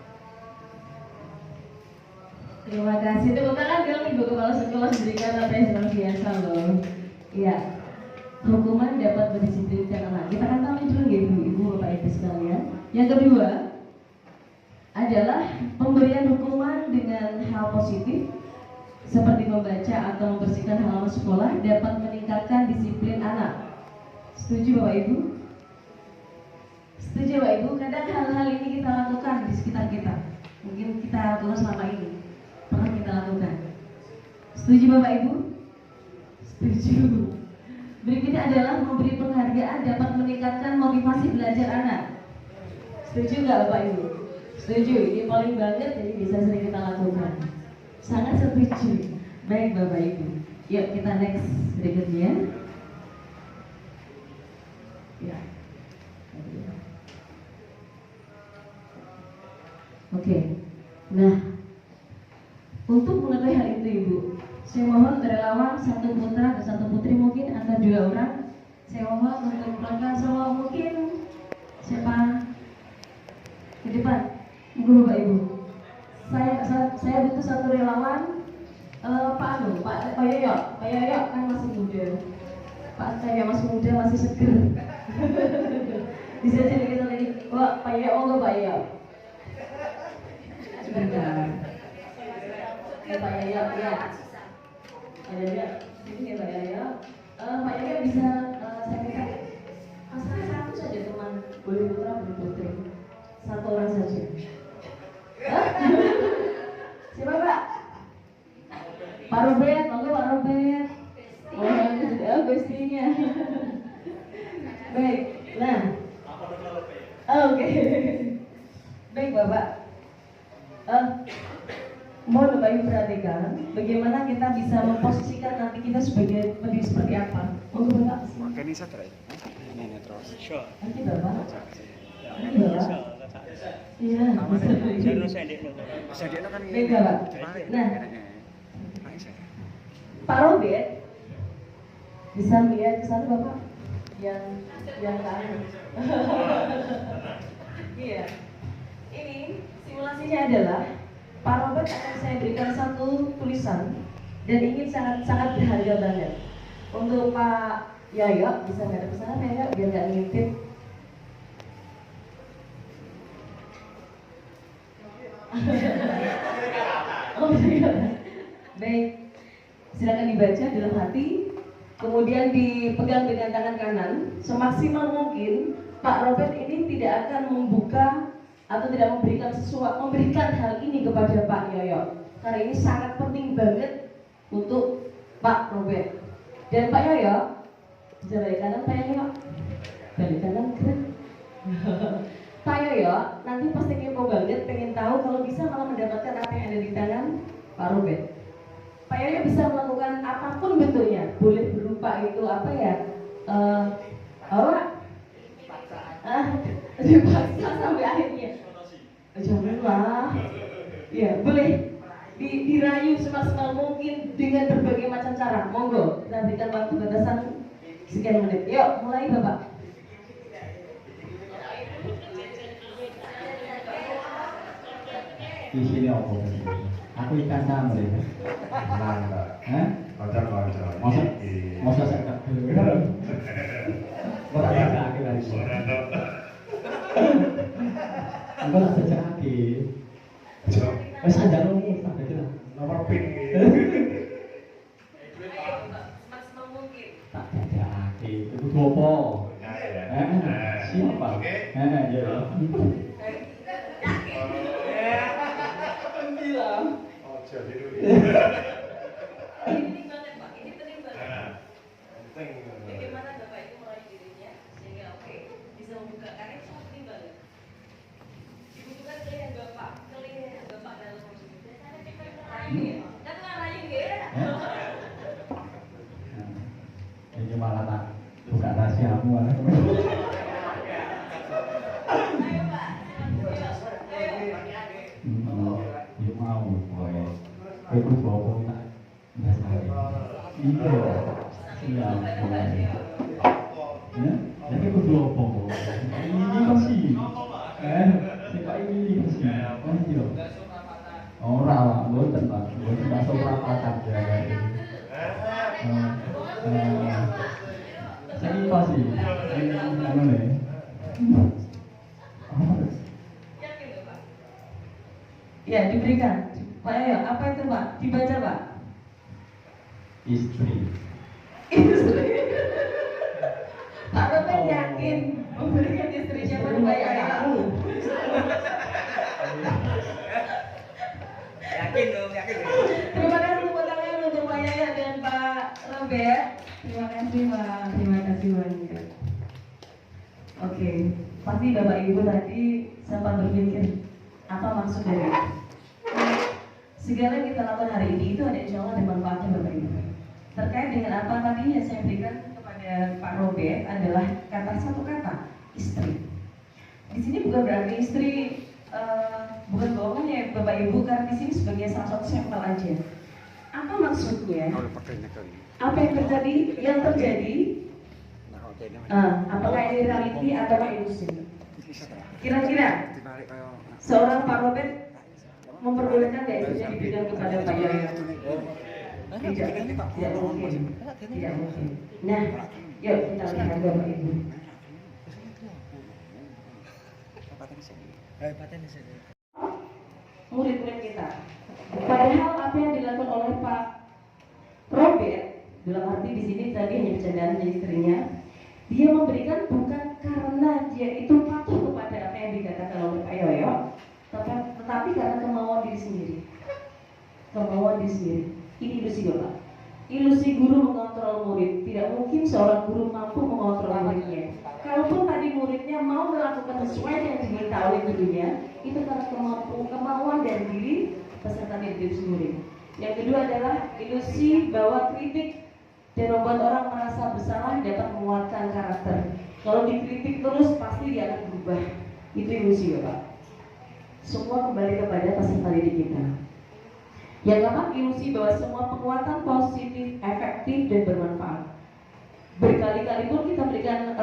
terima kasih. Tepuk tangan dong Ibu Kepala Sekolah memberikan apa yang luar biasa loh. Iya. Hukuman dapat mendisiplinkan anak. Kita kan tahu dulu ya Ibu Bapak Ibu sekalian. Yang kedua adalah pemberian hukuman dengan hal positif seperti membaca atau membersihkan halaman sekolah dapat meningkatkan disiplin anak. Setuju Bapak Ibu? Setuju Bapak Ibu? Kadang hal-hal ini kita lakukan di sekitar kita. Mungkin kita lakukan selama ini, pernah kita lakukan. Setuju Bapak Ibu? Setuju. Berikutnya adalah memberi penghargaan dapat meningkatkan motivasi belajar anak. Setuju nggak Bapak Ibu? Setuju, ini paling banget jadi bisa sering kita lakukan. Sangat setuju. Baik Bapak Ibu. Yuk kita next berikutnya. Ya. Oke. Nah, untuk mengetahui hal itu Ibu, saya mohon relawan satu putra dan satu putri mungkin antara 2 orang. Saya mohon untuk melangkah semua mungkin siapa ke depan. Monggo Bapak Ibu. Saya butuh satu relawan. Pak Yoyo kan masih muda. Pak saya masih muda, masih seger. Bisa jadi kita lagi. Wah, Pak Yoyo, monggo Pak Yoyo. Sebentar. Ya Pak Yoyo, ya. Ya. Ini ya Pak Yoyo. Pak Yoyo bisa saya minta. Masalah satu saja teman, boleh putra, boleh putri. Satu orang saja. Siapa Pak? Pak Robert, monggo Pak Robert. Oh, gustinya. Baik, nah. Oke. Baik Bapak. Mohon Bapak Ibu perhatikan bagaimana kita bisa memposisikan nanti kita sebagai pendidik seperti apa. Monggo Bapak. Ini saya ini terus. Sure. Nanti Bapak. Nanti Bapak. Iya. Baik Bapak. Nah, Pak Robert bisa melihat ke sana Bapak yang ke atas. Iya. Ini simulasinya adalah Pak Robert akan saya berikan satu tulisan dan ingin sangat berharga banget. Untuk Pak Yoyo bisa nggak ada pesanan ya biar nggak ngintip. Oh, baik. Silakan dibaca dalam hati, kemudian dipegang dengan tangan kanan. Semaksimal mungkin Pak Robert ini tidak akan membuka atau tidak memberikan hal ini kepada Pak Yoyo, karena ini sangat penting banget untuk Pak Robert. Dan Pak Yoyo, bisa balik kanan Pak Yoyo, balik kanan keren. Pak Yoyo nanti pasti kepo banget, pengen tahu kalau bisa malah mendapatkan apa yang ada di tangan Pak Robert. Pak Yoyo bisa melakukan apapun bentuknya, boleh berupa itu apa ya? Dipaksa sampai akhirnya. Janganlah. Ya, boleh dirayu semaksimal mungkin dengan berbagai macam cara. Monggo, kita berikan waktu batasan sekian menit. Yuk, mulai Bapak. Di sini apa? Aku ikan sama deh. Mantap. Hah? Kocok. Masa saya tak dengar. Kok tak ada lagi lagi. Enggak lah sejak lagi. Wes aja lu tak ada. Nomor pin. Semaksimal mungkin. Tak dadake. Itu apa? Siapa? Ya. Bilang. Oh, jadi dulu. Ini penting banget Pak, ini penting banget. Bagaimana Bapak itu melalui dirinya sehingga bisa membuka karya itu sangat penting banget. Dibutuhkan kelebihan Bapak dalam hidup. Saya kita ngerayu ya, dan ngerayu ya. Ini malah tak buka rahasiamu malah. Ayo Pak, ayo. Ya mau boleh. Itu bawa tak. Iya. Siap. Ya, jadi aku dua apa? Ini masih. Saya ini masih. Oh iya. Orang boten Pak, boten masuk rapatan ya. Saya masih. Ini anu nih. Yakin nggak Pak? Ya, diberikan. Pak Yoyo, apa itu Pak? Dibaca Pak. Istri. Istri. Pak Robert yakin memberikan istrinya pada Pak Yoyo. Yakin. Terima kasih tepuk tangan untuk Pak Yoyo dan Pak Robert. Terima kasih Pak. Terima kasih banyak. Oke, pasti Bapak Ibu tadi sempat berpikir apa maksud dari itu. Segala yang kita lakukan hari ini itu ada insya Allah ada manfaatnya Bapak Ibu. Terkait dengan apa tadi yang saya berikan kepada Pak Robert adalah satu kata, istri. Di sini bukan berarti istri bukan bohongan ya Bapak Ibu, karena di sini sebagai salah satu sampel aja. Apa maksudnya? Apa yang terjadi? Apakah ini reality atau ilusi? Kira-kira seorang Pak Robert memperbolehkan tidak istrinya diberikan kepada Pak Yoyo? Tidak mungkin. Nah, yuk kita lihat Bapak Ibu. Murid-murid kita. Padahal apa yang dilakukan oleh Pak Robert, dalam arti di sini tadi hanya bercandaan istrinya, dia memberikan bukan karena dia itu patuh kepada apa yang dikatakan oleh Pak Yoyo, tetapi karena kemauan diri sendiri. Ini ilusi Bapak. Ilusi guru mengontrol murid. Tidak mungkin seorang guru mampu mengontrol muridnya. Kalaupun tadi muridnya mau melakukan sesuai yang diminta oleh gurunya, itu karena kemauan dari diri peserta didik murid. Yang kedua adalah ilusi bahwa kritik dan membuat orang merasa bersalah dapat menguatkan karakter. Kalau dikritik terus pasti dia akan berubah. Itu ilusi Bapak. Semua kembali kepada peserta didik kita. Yang keempat, ilusi bahwa semua penguatan positif, efektif dan bermanfaat. Berkali-kali pun kita berikan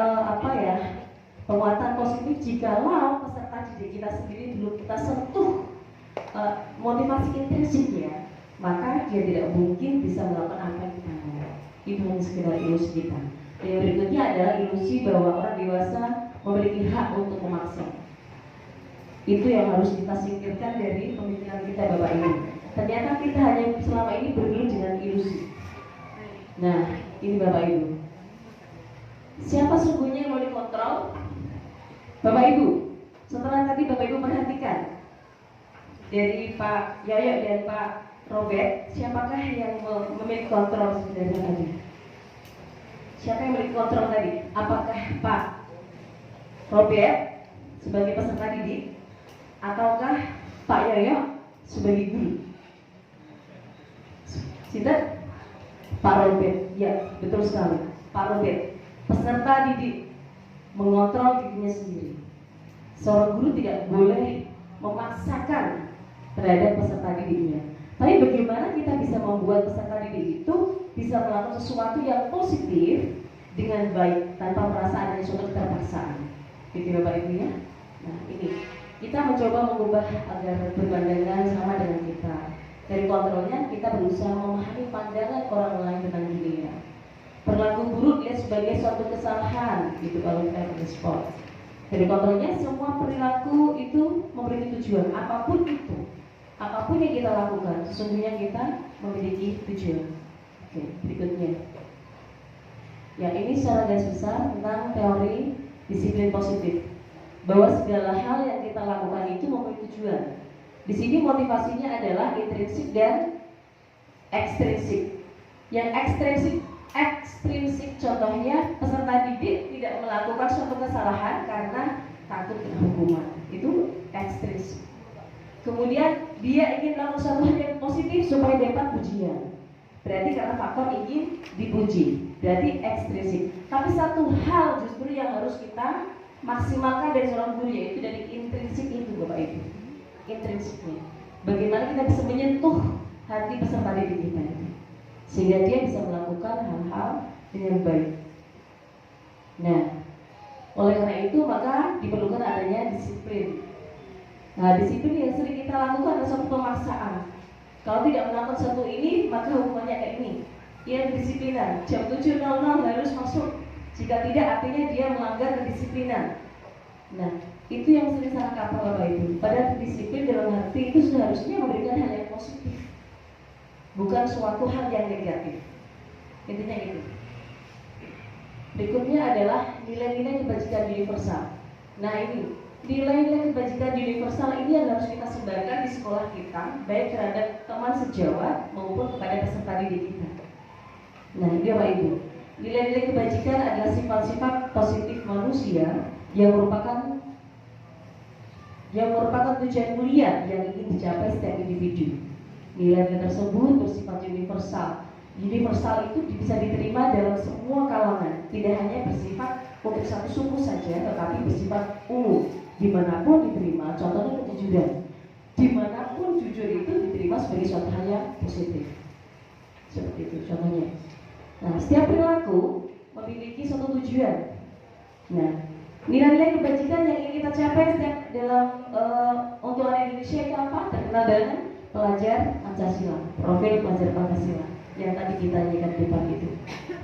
penguatan positif jikalau peserta didik kita sendiri belum kita sentuh motivasi intrinsipnya, maka dia tidak mungkin bisa melakukan apa yang kita mau. Itu hanya sekedar ilusi kita. Dan yang berikutnya adalah ilusi bahwa orang dewasa memiliki hak untuk memaksa. Itu yang harus kita singkirkan dari pemikiran kita Bapak Ibu. Ternyata kita hanya selama ini bergelut dengan ilusi. Nah, ini Bapak Ibu. Siapa sungguhnya yang mau dikontrol? Bapak Ibu. Setelah tadi Bapak Ibu perhatikan dari Pak Yoyo dan Pak Robert, siapakah yang memiliki kontrol sebenarnya tadi? Siapa yang memiliki kontrol tadi? Apakah Pak Robert sebagai peserta didik, ataukah Pak Yoyo sebagai guru? Sinten? Pak Robert. Ya, betul sekali. Pak Robert, peserta didik mengontrol dirinya sendiri. Seorang guru tidak boleh memaksakan terhadap peserta didiknya. Tapi bagaimana kita bisa membuat peserta didik itu bisa melakukan sesuatu yang positif dengan baik tanpa merasa adanya suatu keterpaksaan. Gitu Bapak Ibu ya. Nah ini kita mencoba mengubah agar berpandangan sama dengan kita. Dari kontrolnya kita berusaha memahami pandangan orang lain tentang dunia. Perilaku buruk lihat sebagai suatu kesalahan, gitu kalau kita respon. Dari kontrolnya semua perilaku itu memiliki tujuan apapun itu. apapun yang kita lakukan, sesungguhnya kita memiliki tujuan. Oke, berikutnya. Yang ini secara garis besar tentang teori disiplin positif. Bahwa segala hal yang kita lakukan itu mempunyai tujuan. Di sini motivasinya adalah intrinsik dan ekstrinsik. Yang ekstrinsik contohnya peserta didik tidak melakukan suatu kesalahan karena takut kena hukuman. Itu ekstrinsik. Kemudian dia ingin melakukan suatu hal yang positif supaya dapat pujian. Berarti karena faktor ingin dipuji. Berarti ekstrinsik. Tapi satu hal justru yang harus kita maksimalkan dari seorang guru, yaitu dari intrinsik itu, Bapak Ibu. Intrinsiknya. Bagaimana kita bisa menyentuh hati peserta didik kita itu, sehingga dia bisa melakukan hal-hal dengan baik. Nah, oleh karena itu maka diperlukan adanya disiplin. Nah, disiplin yang sering kita lakukan adalah suatu pemaksaan. Kalau tidak melakukan satu ini, maka hukumannya kayak ini. Ia kedisiplinan, jam 7.00 harus masuk. Jika tidak, artinya dia melanggar kedisiplinan. Nah, itu yang sering salah kaprah Bapak Ibu. Padahal disiplin dalam arti itu seharusnya memberikan hal yang positif, bukan suatu hal yang negatif. Intinya itu. Berikutnya adalah nilai-nilai kebajikan universal. Nah, ini nilai-nilai kebajikan universal ini yang harus kita sebarkan di sekolah kita, baik terhadap teman sejawat maupun kepada peserta didik kita. Nah, ini Bapak Ibu, nilai-nilai kebajikan adalah sifat-sifat positif manusia yang merupakan tujuan mulia yang ingin dicapai setiap individu. Nilai-nilai tersebut bersifat universal. Universal itu bisa diterima dalam semua kalangan, tidak hanya bersifat untuk satu suku saja, tetapi bersifat umum. Dimanapun diterima, contohnya kejujuran. Dimanapun jujur itu diterima sebagai suatu hal yang positif. Seperti itu contohnya. Nah, setiap perilaku memiliki suatu tujuan. Nah, nilai-nilai kebajikan yang ingin kita capai setiap dalam untuk orang Indonesia itu apa? Terkenal dengan pelajar Pancasila, profil pelajar Pancasila yang tadi kita nyanyikan di depan itu.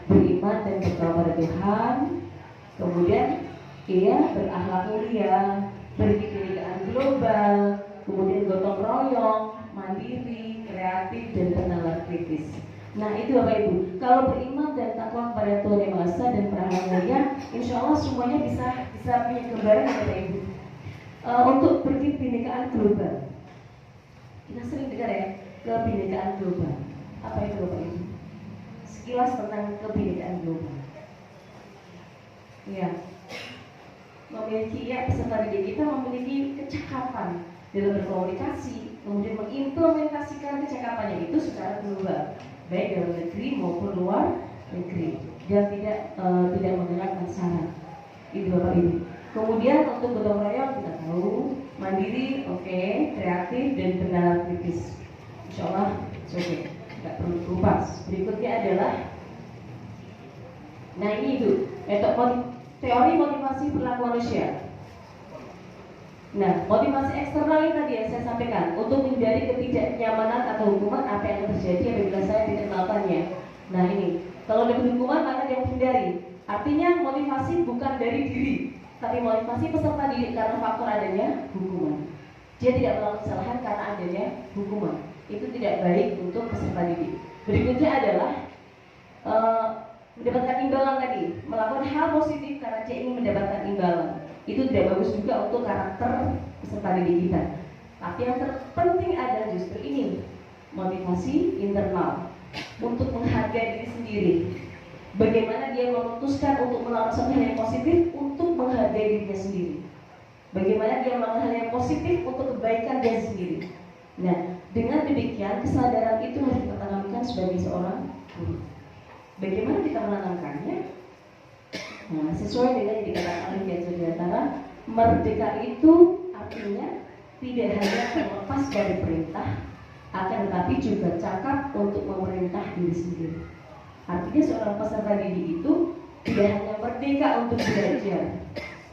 Beriman dan bertakwa pada Tuhan, kemudian ia berakhlak mulia, berkebinekaan global, kemudian gotong royong, mandiri, kreatif, dan bernalar kritis. Nah, itu Bapak Ibu, kalau beriman dan takwa kepada Tuhan Yang Maha Esa dan berakhlak mulia, insya Allah semuanya bisa punya gambaran Bapak Ibu. Untuk berkebinekaan global, kita sering dengar ya, kebinekaan global. Apa itu Bapak Ibu? Sekilas tentang kebinekaan global. Ya, peserta didik kita memiliki kecakapan dalam berkomunikasi, kemudian mengimplementasikan kecakapannya itu secara global, baik dalam negeri maupun luar negeri, dan tidak mengenalkan syarat. Itu Bapak Ibu. Kemudian untuk gotong royong kita tahu, mandiri, oke, kreatif, dan benar kritis. Insya Allah, oke, tidak perlu kupas. Berikutnya adalah, nah ini itu teori motivasi perilaku manusia. Nah, motivasi eksternal ini tadi yang saya sampaikan untuk menghindari ketidaknyamanan atau hukuman apa yang terjadi apabila saya tidak melakukannya. Nah ini, kalau ada hukuman maka dia menghindari. Artinya motivasi bukan dari diri, tapi motivasi peserta didik karena faktor adanya hukuman. Dia tidak melakukan kesalahan karena adanya hukuman. Itu tidak baik untuk peserta didik. Berikutnya adalah mendapatkan imbalan tadi, melakukan hal positif karena dia ingin mendapatkan imbalan. Itu tidak bagus juga untuk karakter peserta didik kita. Tapi yang terpenting adalah justru ini, motivasi internal untuk menghargai diri sendiri. Bagaimana dia memutuskan untuk melakukan sesuatu yang positif untuk menghargai dirinya sendiri. Bagaimana dia melakukan hal yang positif untuk kebaikan dia sendiri. Nah, dengan demikian kesadaran itu harus kita tanamkan sebagai seorang guru. Bagaimana kita menanamkannya? Nah, sesuai dengan yang dikatakan oleh Kiai Sudiantara, merdeka itu artinya tidak hanya terlepas dari perintah, akan tetapi juga cakap untuk memerintah diri sendiri. Artinya seorang peserta didik itu tidak hanya merdeka untuk belajar,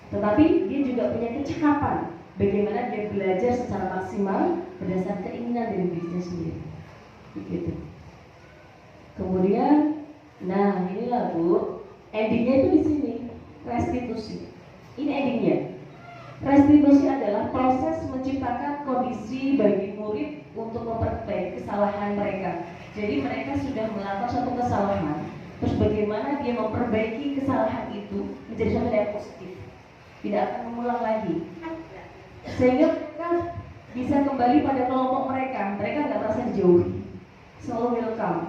tetapi dia juga punya kecakapan bagaimana dia belajar secara maksimal berdasarkan keinginan dari dirinya sendiri. Begitu. Kemudian, nah inilah Bu, endingnya itu di sini, restitusi. Ini endingnya. Restitusi adalah proses menciptakan kondisi bagi murid untuk memperbaiki kesalahan mereka. Jadi mereka sudah melakukan suatu kesalahan, terus bagaimana dia memperbaiki kesalahan itu menjadi sesuatu yang positif, tidak akan mengulang lagi, sehingga mereka bisa kembali pada kelompok mereka. Mereka nggak merasa dijauhi, selalu welcome.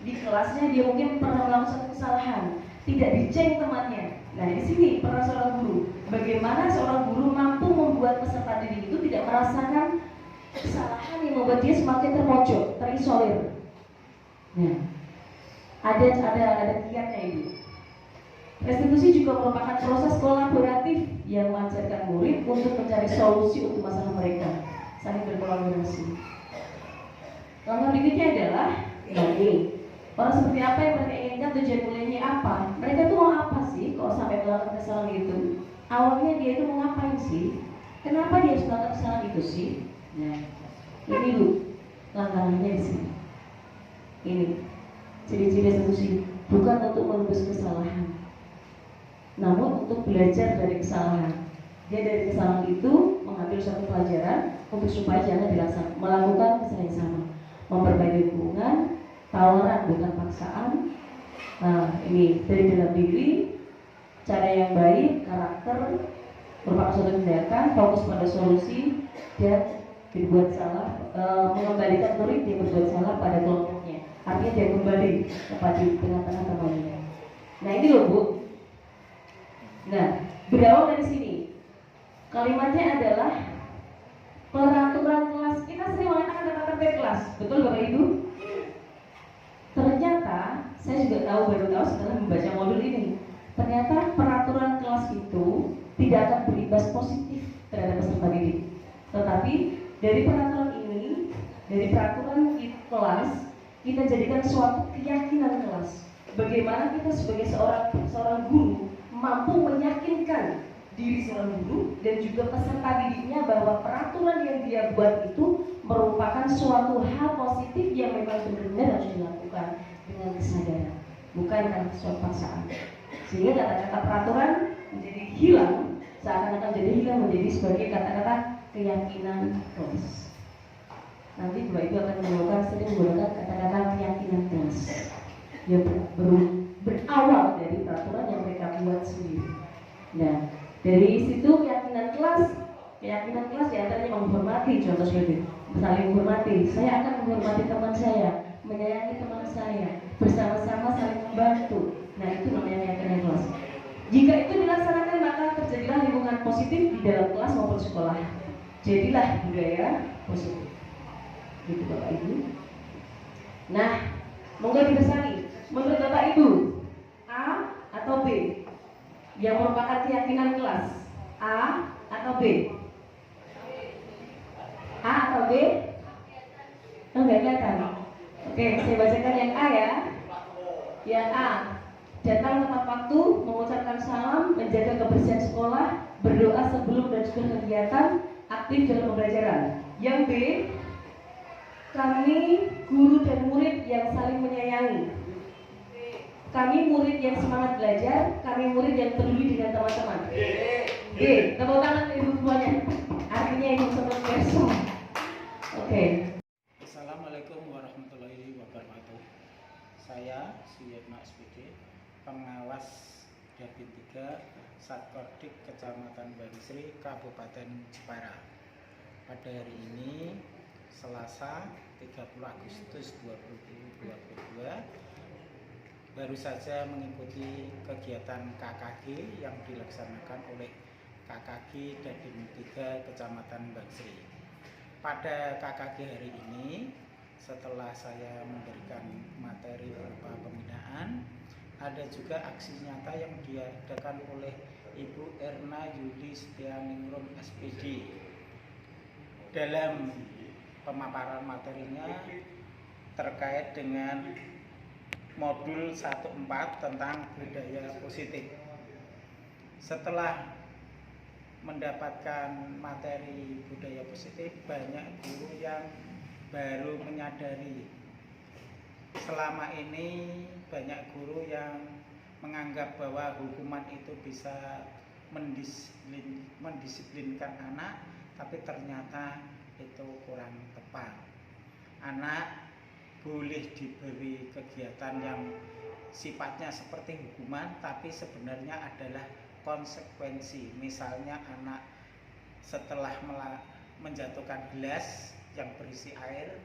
Di kelasnya dia mungkin pernah melakukan suatu kesalahan, tidak diceng temannya. Nah di sini peran seorang guru, bagaimana seorang guru mampu membuat peserta didik itu tidak merasakan kesalahan yang membuat dia semakin terpojok, terisolir. Nah, ada kiatnya itu. Restitusi juga merupakan proses kolaboratif yang mengajarkan murid untuk mencari solusi untuk masalah mereka, saling berkolaborasi. Langkah berikutnya adalah ini. Orang seperti apa yang mereka inginkan, tujuan mulianya apa? Mereka tuh mau apa sih kalau sampai melakukan kesalahan itu? Awalnya dia itu mau ngapain sih? Kenapa dia harus melakukan kesalahan itu sih? Nah, ini dulu langkah-langkahnya di sini. Ini ciri-ciri restitusi bukan untuk menebus kesalahan, namun untuk belajar dari kesalahan. Dia dari kesalahan itu mengambil suatu pelajaran untuk supaya jangan melakukan kesalahan yang sama, memperbaiki hubungan, tawaran bukan paksaan. Nah ini dari dalam diri, cara yang baik, karakter, merupakan suatu tindakan, fokus pada solusi, dan berbuat salah, mengembalikan murid yang berbuat salah pada kelompoknya. Artinya dia kembali kepada tengah-tengah temannya. Nah ini loh Bu. Nah berawal dari sini, kalimatnya adalah peraturan kelas. Kita sering mengatakan tata tertib kelas, betul Bapak Ibu? Ternyata saya juga baru tahu setelah membaca modul ini, ternyata peraturan kelas itu tidak akan berimbas positif terhadap peserta didik. Tetapi dari peraturan ini, dari peraturan kelas, kita jadikan suatu keyakinan kelas. Bagaimana kita sebagai seorang guru mampu meyakinkan diri seorang guru dan juga peserta didiknya bahwa peraturan yang dia buat itu merupakan suatu hal positif yang memang benar-benar harus dilakukan dengan kesadaran, bukan karena suatu paksaan. Sehingga kata-kata peraturan menjadi hilang, seakan-akan menjadi hilang menjadi sebagai kata-kata keyakinan kelas. Nanti Bapak Ibu akan menggunakan sering menggunakan kata-kata keyakinan kelas yang berawal dari peraturan yang mereka buat sendiri. Nah, dari situ keyakinan kelas diantaranya menghormati, contoh seperti saling menghormati. Saya akan menghormati teman saya, menyayangi teman saya, bersama-sama saling membantu. Nah itu namanya keyakinan kelas. Jika itu dilaksanakan maka terjadilah lingkungan positif di dalam kelas maupun sekolah. Jadilah budaya positif. Gitu Bapak Ibu. Nah, monggo dibesari. Menurut Bapak Ibu, A atau B yang merupakan keyakinan kelas? A atau B? A atau B? Enggak kelihatan. Oke, saya bacakan yang A ya. Yang A, datang tepat waktu, mengucapkan salam, menjaga kebersihan sekolah, berdoa sebelum dan sesudah kegiatan, aktif dalam pembelajaran. Yang B, kami guru dan murid yang saling menyayangi. Kami murid yang semangat belajar, kami murid yang peduli dengan teman-teman. D, tepuk tangan ibu semuanya. Artinya ibu semua verso. Oke. Assalamualaikum warahmatullahi wabarakatuh. Saya Suyatma SPD, pengawas Dapin 3 Satkordik Kecamatan Bagisri, Kabupaten Jepara. Pada hari ini Selasa 30 Agustus 2022 baru saja mengikuti kegiatan KKG yang dilaksanakan oleh KKG Dapin 3 Kecamatan Bagisri. Pada KKG hari ini, setelah saya memberikan materi berupa pembinaan, ada juga aksi nyata yang diadakan oleh Ibu Erna Yuli Setianingrum SPD. Dalam pemaparan materinya terkait dengan modul 14 tentang budaya positif. Setelah mendapatkan materi budaya positif, banyak guru yang baru menyadari. Selama ini banyak guru yang menganggap bahwa hukuman itu bisa mendisiplinkan anak, tapi ternyata itu kurang tepat. Anak boleh diberi kegiatan yang sifatnya seperti hukuman, tapi sebenarnya adalah konsekuensi. Misalnya anak setelah menjatuhkan gelas yang berisi air,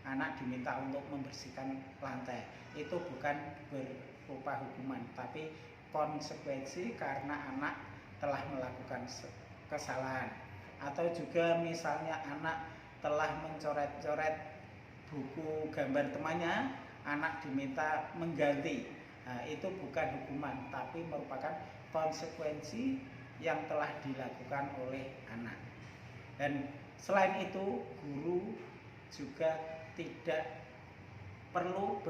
anak diminta untuk membersihkan lantai. Itu bukan berupa hukuman, tapi konsekuensi karena anak telah melakukan kesalahan. Atau juga misalnya anak telah mencoret-coret buku gambar temannya, anak diminta mengganti. Nah, itu bukan hukuman, tapi merupakan konsekuensi yang telah dilakukan oleh anak. Dan selain itu, guru juga tidak perlu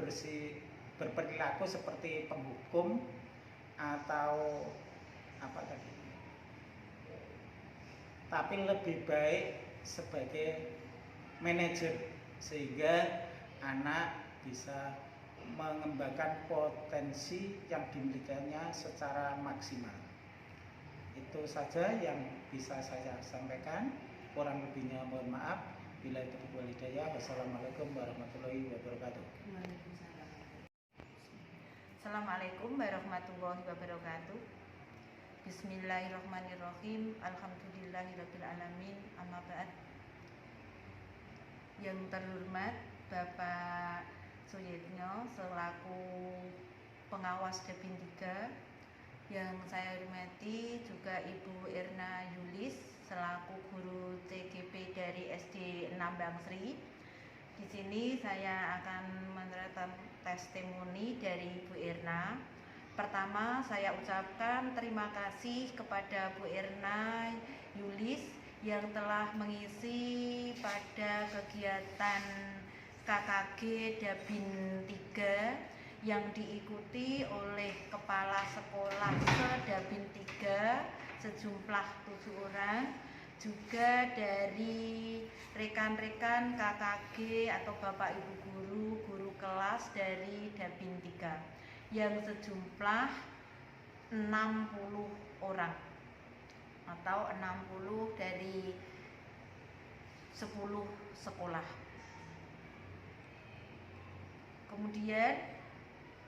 berperilaku seperti penghukum atau apa tadi, tapi lebih baik sebagai manajer, sehingga anak bisa mengembangkan potensi yang dimilikinya secara maksimal. Itu saja yang bisa saya sampaikan. Kurang lebihnya mohon maaf. Bila itu hidayah. Wassalamualaikum warahmatullahi wabarakatuh. Assalamualaikum warahmatullahi wabarakatuh. Bismillahirrahmanirrahim. Alhamdulillahirabbil alamin. Amma ba'd. Yang terhormat Bapak Suyitno selaku pengawas Depin 3, yang saya hormati juga Ibu Irna Yulis selaku guru TGP dari SD 6 Bangsri. Di sini saya akan menerangkan testimoni dari Bu Irna. Pertama, saya ucapkan terima kasih kepada Bu Irna Yulis yang telah mengisi pada kegiatan KKG Dapin 3 yang diikuti oleh kepala sekolah se-Dapin 3 sejumlah 7 orang, juga dari rekan-rekan KKG atau Bapak Ibu guru kelas dari Dapin 3 yang sejumlah 60 orang atau 60 dari 10 sekolah. Kemudian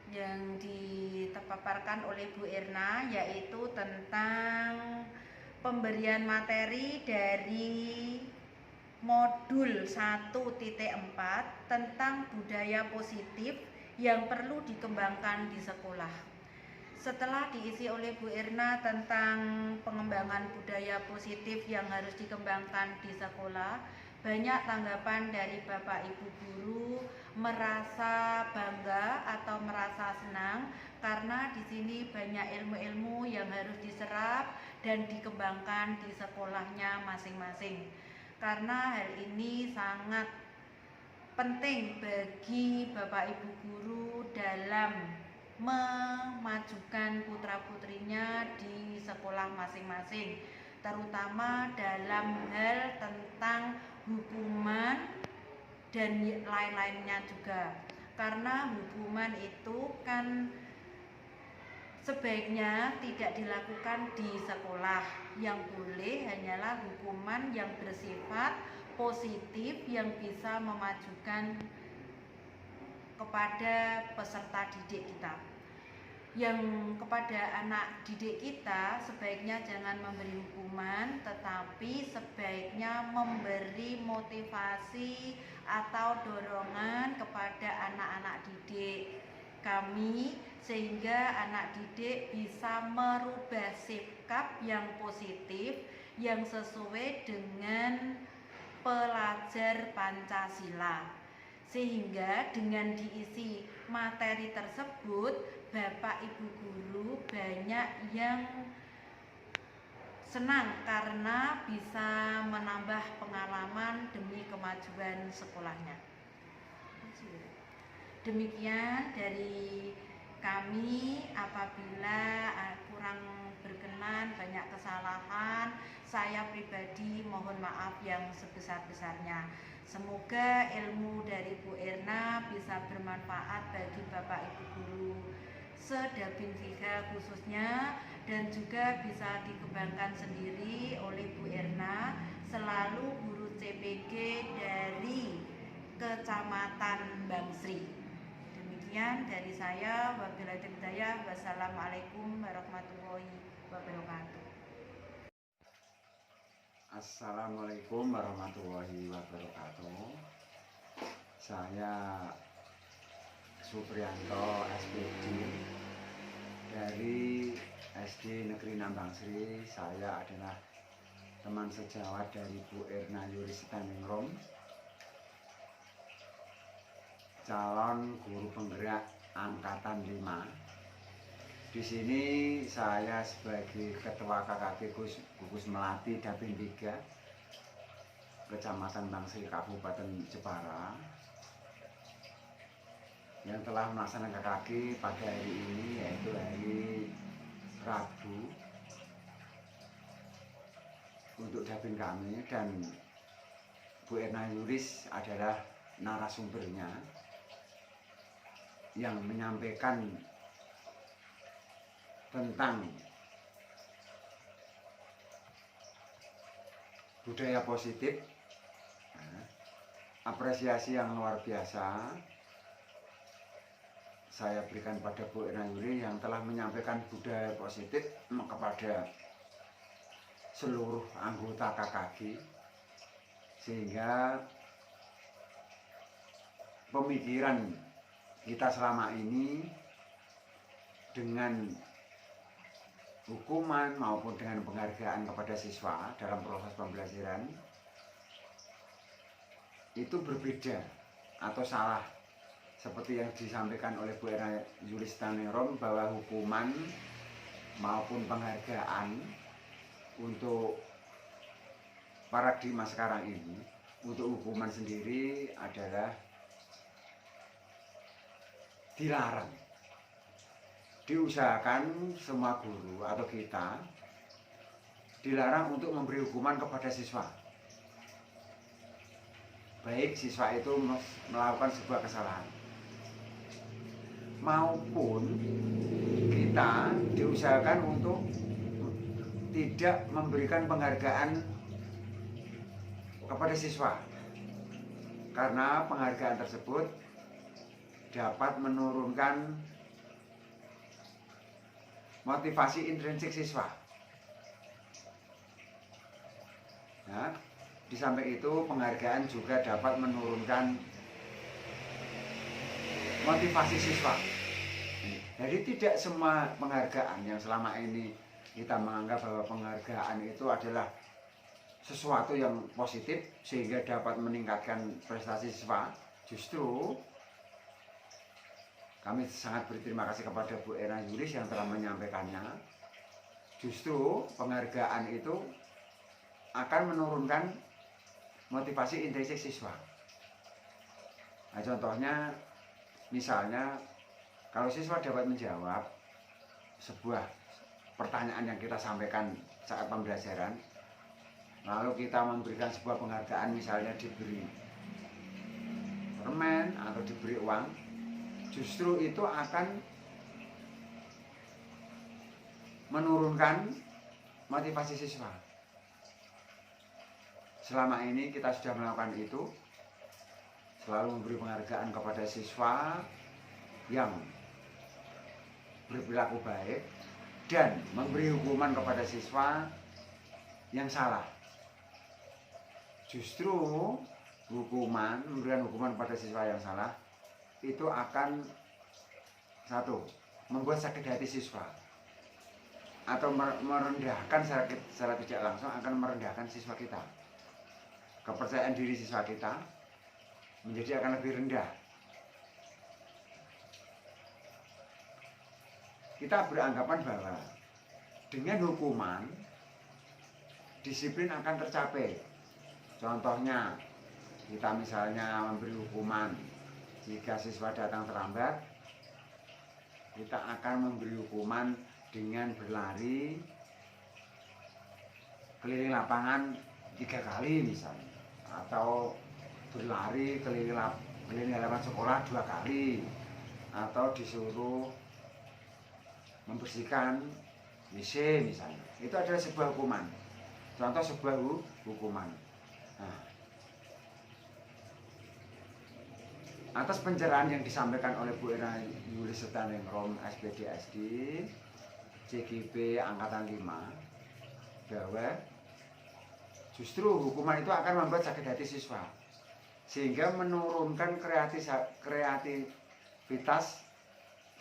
yang dipaparkan oleh Bu Irna yaitu tentang pemberian materi dari modul 1.4 tentang budaya positif yang perlu dikembangkan di sekolah. Setelah diisi oleh Bu Irna tentang pengembangan budaya positif yang harus dikembangkan di sekolah, banyak tanggapan dari Bapak Ibu guru merasa bangga atau merasa senang karena di sini banyak ilmu-ilmu yang harus diserap dan dikembangkan di sekolahnya masing-masing. Karena hal ini sangat penting bagi Bapak Ibu guru dalam memajukan putra-putrinya di sekolah masing-masing, terutama dalam hal tentang hukuman dan lain-lainnya juga. Karena hukuman itu kan sebaiknya tidak dilakukan di sekolah. Yang boleh hanyalah hukuman yang bersifat positif yang bisa memajukan kepada peserta didik kita. Yang kepada anak didik kita sebaiknya jangan memberi hukuman, tetapi sebaiknya memberi motivasi atau dorongan kepada anak-anak didik kami, sehingga anak didik bisa merubah sikap yang positif yang sesuai dengan pelajar Pancasila. Sehingga dengan diisi materi tersebut, Bapak Ibu guru banyak yang senang karena bisa menambah pengalaman demi kemajuan sekolahnya. Demikian dari kami. Apabila kurang berkenan, banyak kesalahan, saya pribadi mohon maaf yang sebesar-besarnya. Semoga ilmu dari Bu Irna bisa bermanfaat bagi Bapak Ibu guru Sedapin 3 khususnya, dan juga bisa dikembangkan sendiri oleh Bu Erna selalu guru CPG dari Kecamatan Bangsri. Demikian dari saya, wabillahi hidayah. Wassalamualaikum warahmatullahi wabarakatuh. Assalamualaikum warahmatullahi wabarakatuh. Saya Supriyanto SPD dari SD Negeri 6 Bangsri. Saya adalah teman sejawat dari Bu Erna Yuristiningrum, calon guru penggerak angkatan 5. Di sini saya sebagai Ketua KKP Gugus Melati Dapin 3 Kecamatan Bangsri Kabupaten Jepara yang telah melaksanakan KKP pada hari ini, yaitu hari Rabu, untuk Dapin kami, dan Bu Erna Yuris adalah narasumbernya yang menyampaikan tentang budaya positif, apresiasi yang luar biasa saya berikan pada Bu Erna Yuris yang telah menyampaikan budaya positif kepada seluruh anggota KKG, sehingga pemikiran kita selama ini dengan hukuman maupun dengan penghargaan kepada siswa dalam proses pembelajaran itu berbeda atau salah, seperti yang disampaikan oleh Bu Erna Yuristiningrum, bahwa hukuman maupun penghargaan untuk paradigma sekarang ini, untuk hukuman sendiri adalah dilarang. Diusahakan semua guru atau kita dilarang untuk memberi hukuman kepada siswa, baik siswa itu melakukan sebuah kesalahan maupun kita diusahakan untuk tidak memberikan penghargaan kepada siswa, karena penghargaan tersebut dapat menurunkan motivasi intrinsik siswa. Nah, di samping itu penghargaan juga dapat menurunkan motivasi siswa. Jadi tidak semua penghargaan yang selama ini kita menganggap bahwa penghargaan itu adalah sesuatu yang positif sehingga dapat meningkatkan prestasi siswa. Justru kami sangat berterima kasih kepada Bu Erna Yuris yang telah menyampaikannya. Justru penghargaan itu akan menurunkan motivasi intrinsik siswa. Nah, contohnya, misalnya kalau siswa dapat menjawab sebuah pertanyaan yang kita sampaikan saat pembelajaran, lalu kita memberikan sebuah penghargaan, misalnya diberi permen atau diberi uang, justru itu akan menurunkan motivasi siswa. Selama ini kita sudah melakukan itu, selalu memberi penghargaan kepada siswa yang berperilaku baik dan memberi hukuman kepada siswa yang salah. Justru memberikan hukuman kepada siswa yang salah itu akan, satu, membuat sakit hati siswa, atau merendahkan secara tidak langsung akan merendahkan siswa kita. Kepercayaan diri siswa kita menjadi akan lebih rendah. Kita beranggapan bahwa dengan hukuman disiplin akan tercapai. Contohnya, kita misalnya memberi hukuman jika siswa datang terlambat, kita akan memberi hukuman dengan berlari keliling lapangan 3 kali misalnya, atau berlari keliling halaman sekolah 2 kali, atau disuruh membersihkan WC misalnya, itu adalah sebuah hukuman. Contoh sebuah hukuman. Nah, atas pencerahan yang disampaikan oleh Bu Erna Yulis Setaningrum SPD SD CGP Angkatan 5, bahwa justru hukuman itu akan membuat sakit hati siswa, sehingga menurunkan kreativitas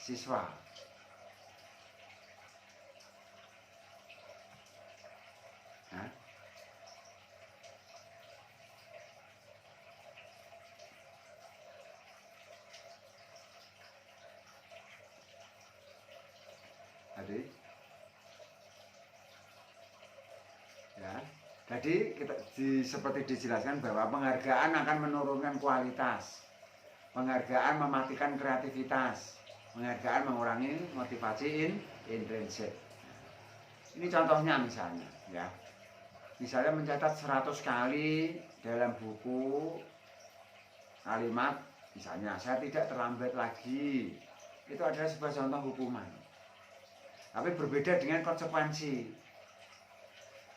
siswa. Nah, adik, ya, tadi seperti dijelaskan bahwa penghargaan akan menurunkan kualitas, penghargaan mematikan kreativitas, penghargaan mengurangi motivasi intrinsik. Ini contohnya misalnya, ya, misalnya mencatat 100 kali dalam buku kalimat, misalnya saya tidak terlambat lagi, itu adalah sebuah contoh hukuman. Tapi berbeda dengan konsekuensi.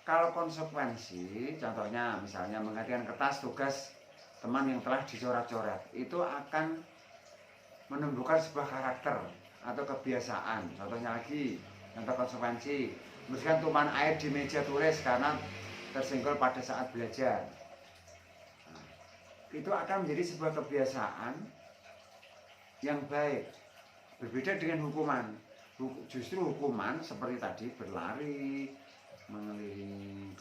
Kalau konsekuensi, contohnya misalnya menggantikan kertas tugas teman yang telah dicoret-coret, itu akan menumbuhkan sebuah karakter atau kebiasaan. Contohnya lagi, contoh konsekuensi, membersihkan tumpahan air di meja tulis karena tersenggol pada saat belajar. Nah, itu akan menjadi sebuah kebiasaan yang baik. Berbeda dengan hukuman. Justru hukuman seperti tadi berlari, mengelilingi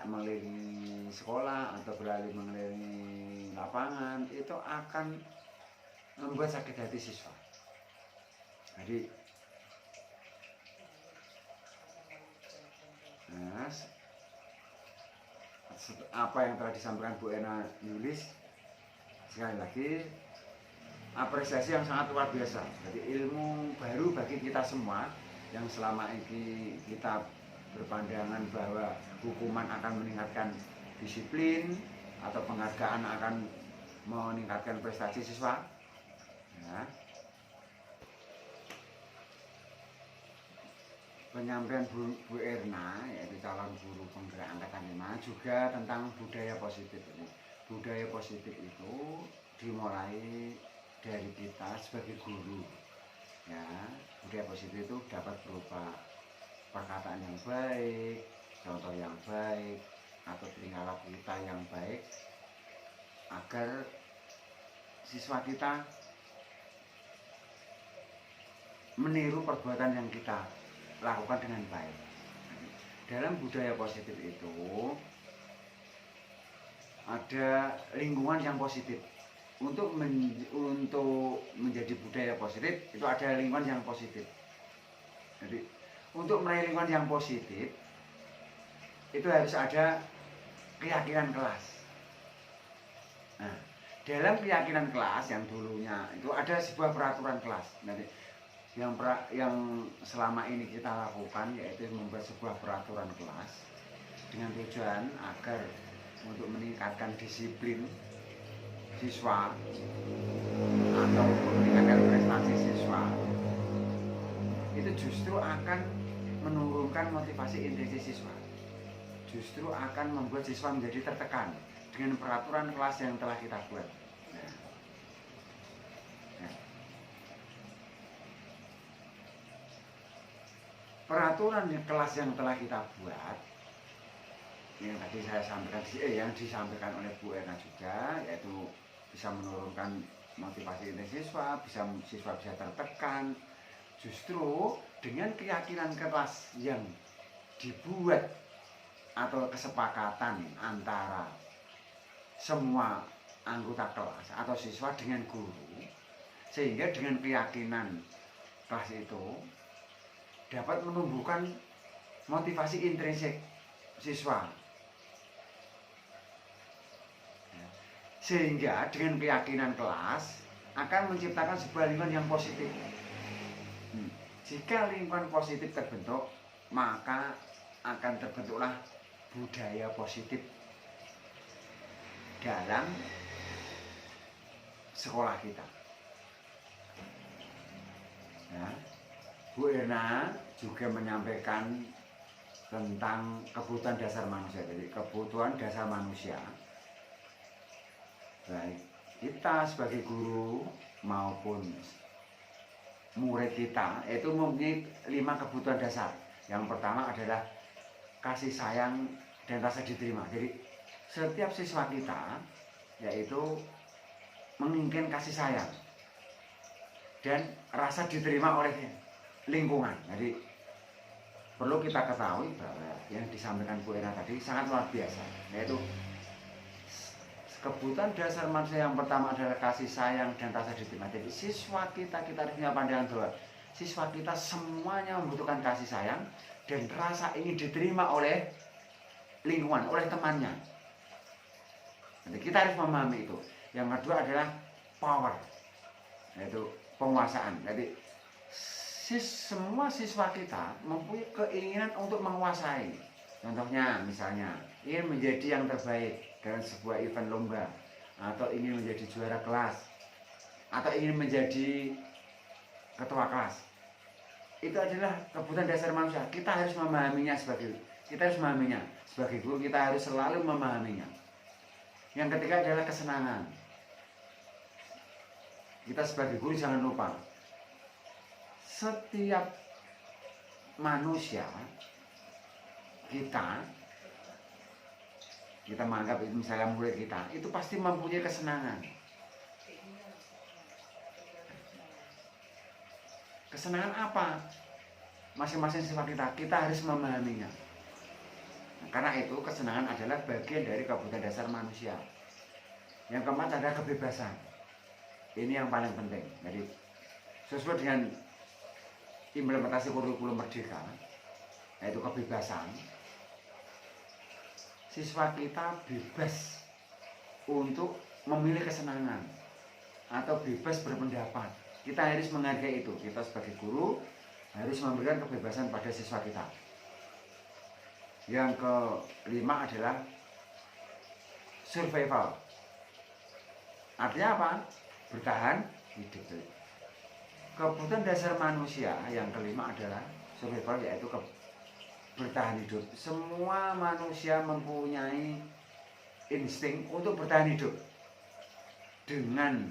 mengelilingi sekolah atau berlari mengelilingi lapangan, itu akan membuat sakit hati siswa. Jadi, nah, apa yang telah disampaikan Bu Erna Yulis, sekali lagi apresiasi yang sangat luar biasa. Jadi ilmu baru bagi kita semua yang selama ini kita berpandangan bahwa hukuman akan meningkatkan disiplin atau penghargaan akan meningkatkan prestasi siswa. Ya. Penyampaian Bu Erna, yaitu calon guru penggerak angkatan 5, juga tentang budaya positif ini. Budaya positif itu dimulai dari kita sebagai guru, ya. Budaya positif itu dapat berupa perkataan yang baik, contoh yang baik, atau tingkah laku kita yang baik, agar siswa kita meniru perbuatan yang kita lakukan dengan baik. Dalam budaya positif itu ada lingkungan yang positif. Untuk menjadi budaya positif itu ada lingkungan yang positif. Jadi untuk meraih lingkungan yang positif itu harus ada keyakinan kelas. Nah, dalam keyakinan kelas yang dulunya itu ada sebuah peraturan kelas. Nanti yang selama ini kita lakukan yaitu membuat sebuah peraturan kelas dengan tujuan agar untuk meningkatkan disiplin siswa atau meningkatkan prestasi siswa, itu justru akan menurunkan motivasi intrinsik siswa, justru akan membuat siswa menjadi tertekan dengan peraturan kelas yang telah kita buat. Peraturan kelas yang telah kita buat, yang tadi saya sampaikan, yang disampaikan oleh Bu Erna juga, yaitu bisa menurunkan motivasi siswa, siswa bisa tertekan. Justru dengan keyakinan kelas yang dibuat atau kesepakatan antara semua anggota kelas atau siswa dengan guru, sehingga dengan keyakinan kelas itu dapat menumbuhkan motivasi intrinsik siswa. Sehingga dengan keyakinan kelas akan menciptakan sebuah lingkungan yang positif. Jika lingkungan positif terbentuk, maka akan terbentuklah budaya positif dalam sekolah kita. Ya. Bu Erna juga menyampaikan tentang kebutuhan dasar manusia. Jadi kebutuhan dasar manusia, baik kita sebagai guru maupun murid kita itu mempunyai 5 kebutuhan dasar. Yang pertama adalah kasih sayang dan rasa diterima. Jadi setiap siswa kita yaitu menginginkan kasih sayang dan rasa diterima oleh lingkungan. Jadi perlu kita ketahui bahwa yang disampaikan Bu Erna tadi sangat luar biasa, yaitu kebutuhan dasar manusia yang pertama adalah kasih sayang dan rasa diterima. Jadi siswa kita harus punya pandangan bahwa siswa kita semuanya membutuhkan kasih sayang dan rasa ingin diterima oleh lingkungan, oleh temannya. Jadi kita harus memahami itu. Yang kedua adalah power, yaitu penguasaan. Jadi semua siswa kita mempunyai keinginan untuk menguasai. Contohnya misalnya ingin menjadi yang terbaik dalam sebuah event lomba, atau ingin menjadi juara kelas, atau ingin menjadi ketua kelas. Itu adalah kebutuhan dasar manusia. Kita harus memahaminya sebagai guru, kita harus selalu memahaminya. Yang ketiga adalah kesenangan. Kita sebagai guru jangan lupa, setiap manusia kita menganggap itu misalnya murid kita, itu pasti mempunyai kesenangan. Kesenangan apa? Masing-masing sifat kita harus memahaminya. Nah, karena itu kesenangan adalah bagian dari kebutuhan dasar manusia. Yang keempat adalah kebebasan. Ini yang paling penting. Jadi sesuai dengan implementasi kurikulum merdeka, yaitu kebebasan, siswa kita bebas untuk memilih kesenangan atau bebas berpendapat. Kita harus menghargai itu. Kita sebagai guru harus memberikan kebebasan pada siswa kita. Yang kelima adalah survival. Artinya apa? Bertahan hidup. Kebutuhan dasar manusia yang kelima adalah survival, yaitu bertahan hidup. Semua manusia mempunyai insting untuk bertahan hidup dengan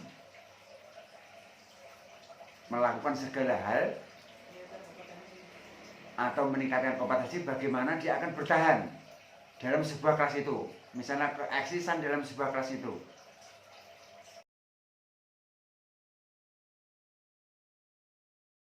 melakukan segala hal atau meningkatkan kompetensi bagaimana dia akan bertahan dalam sebuah kelas itu. Misalnya keeksisan dalam sebuah kelas itu.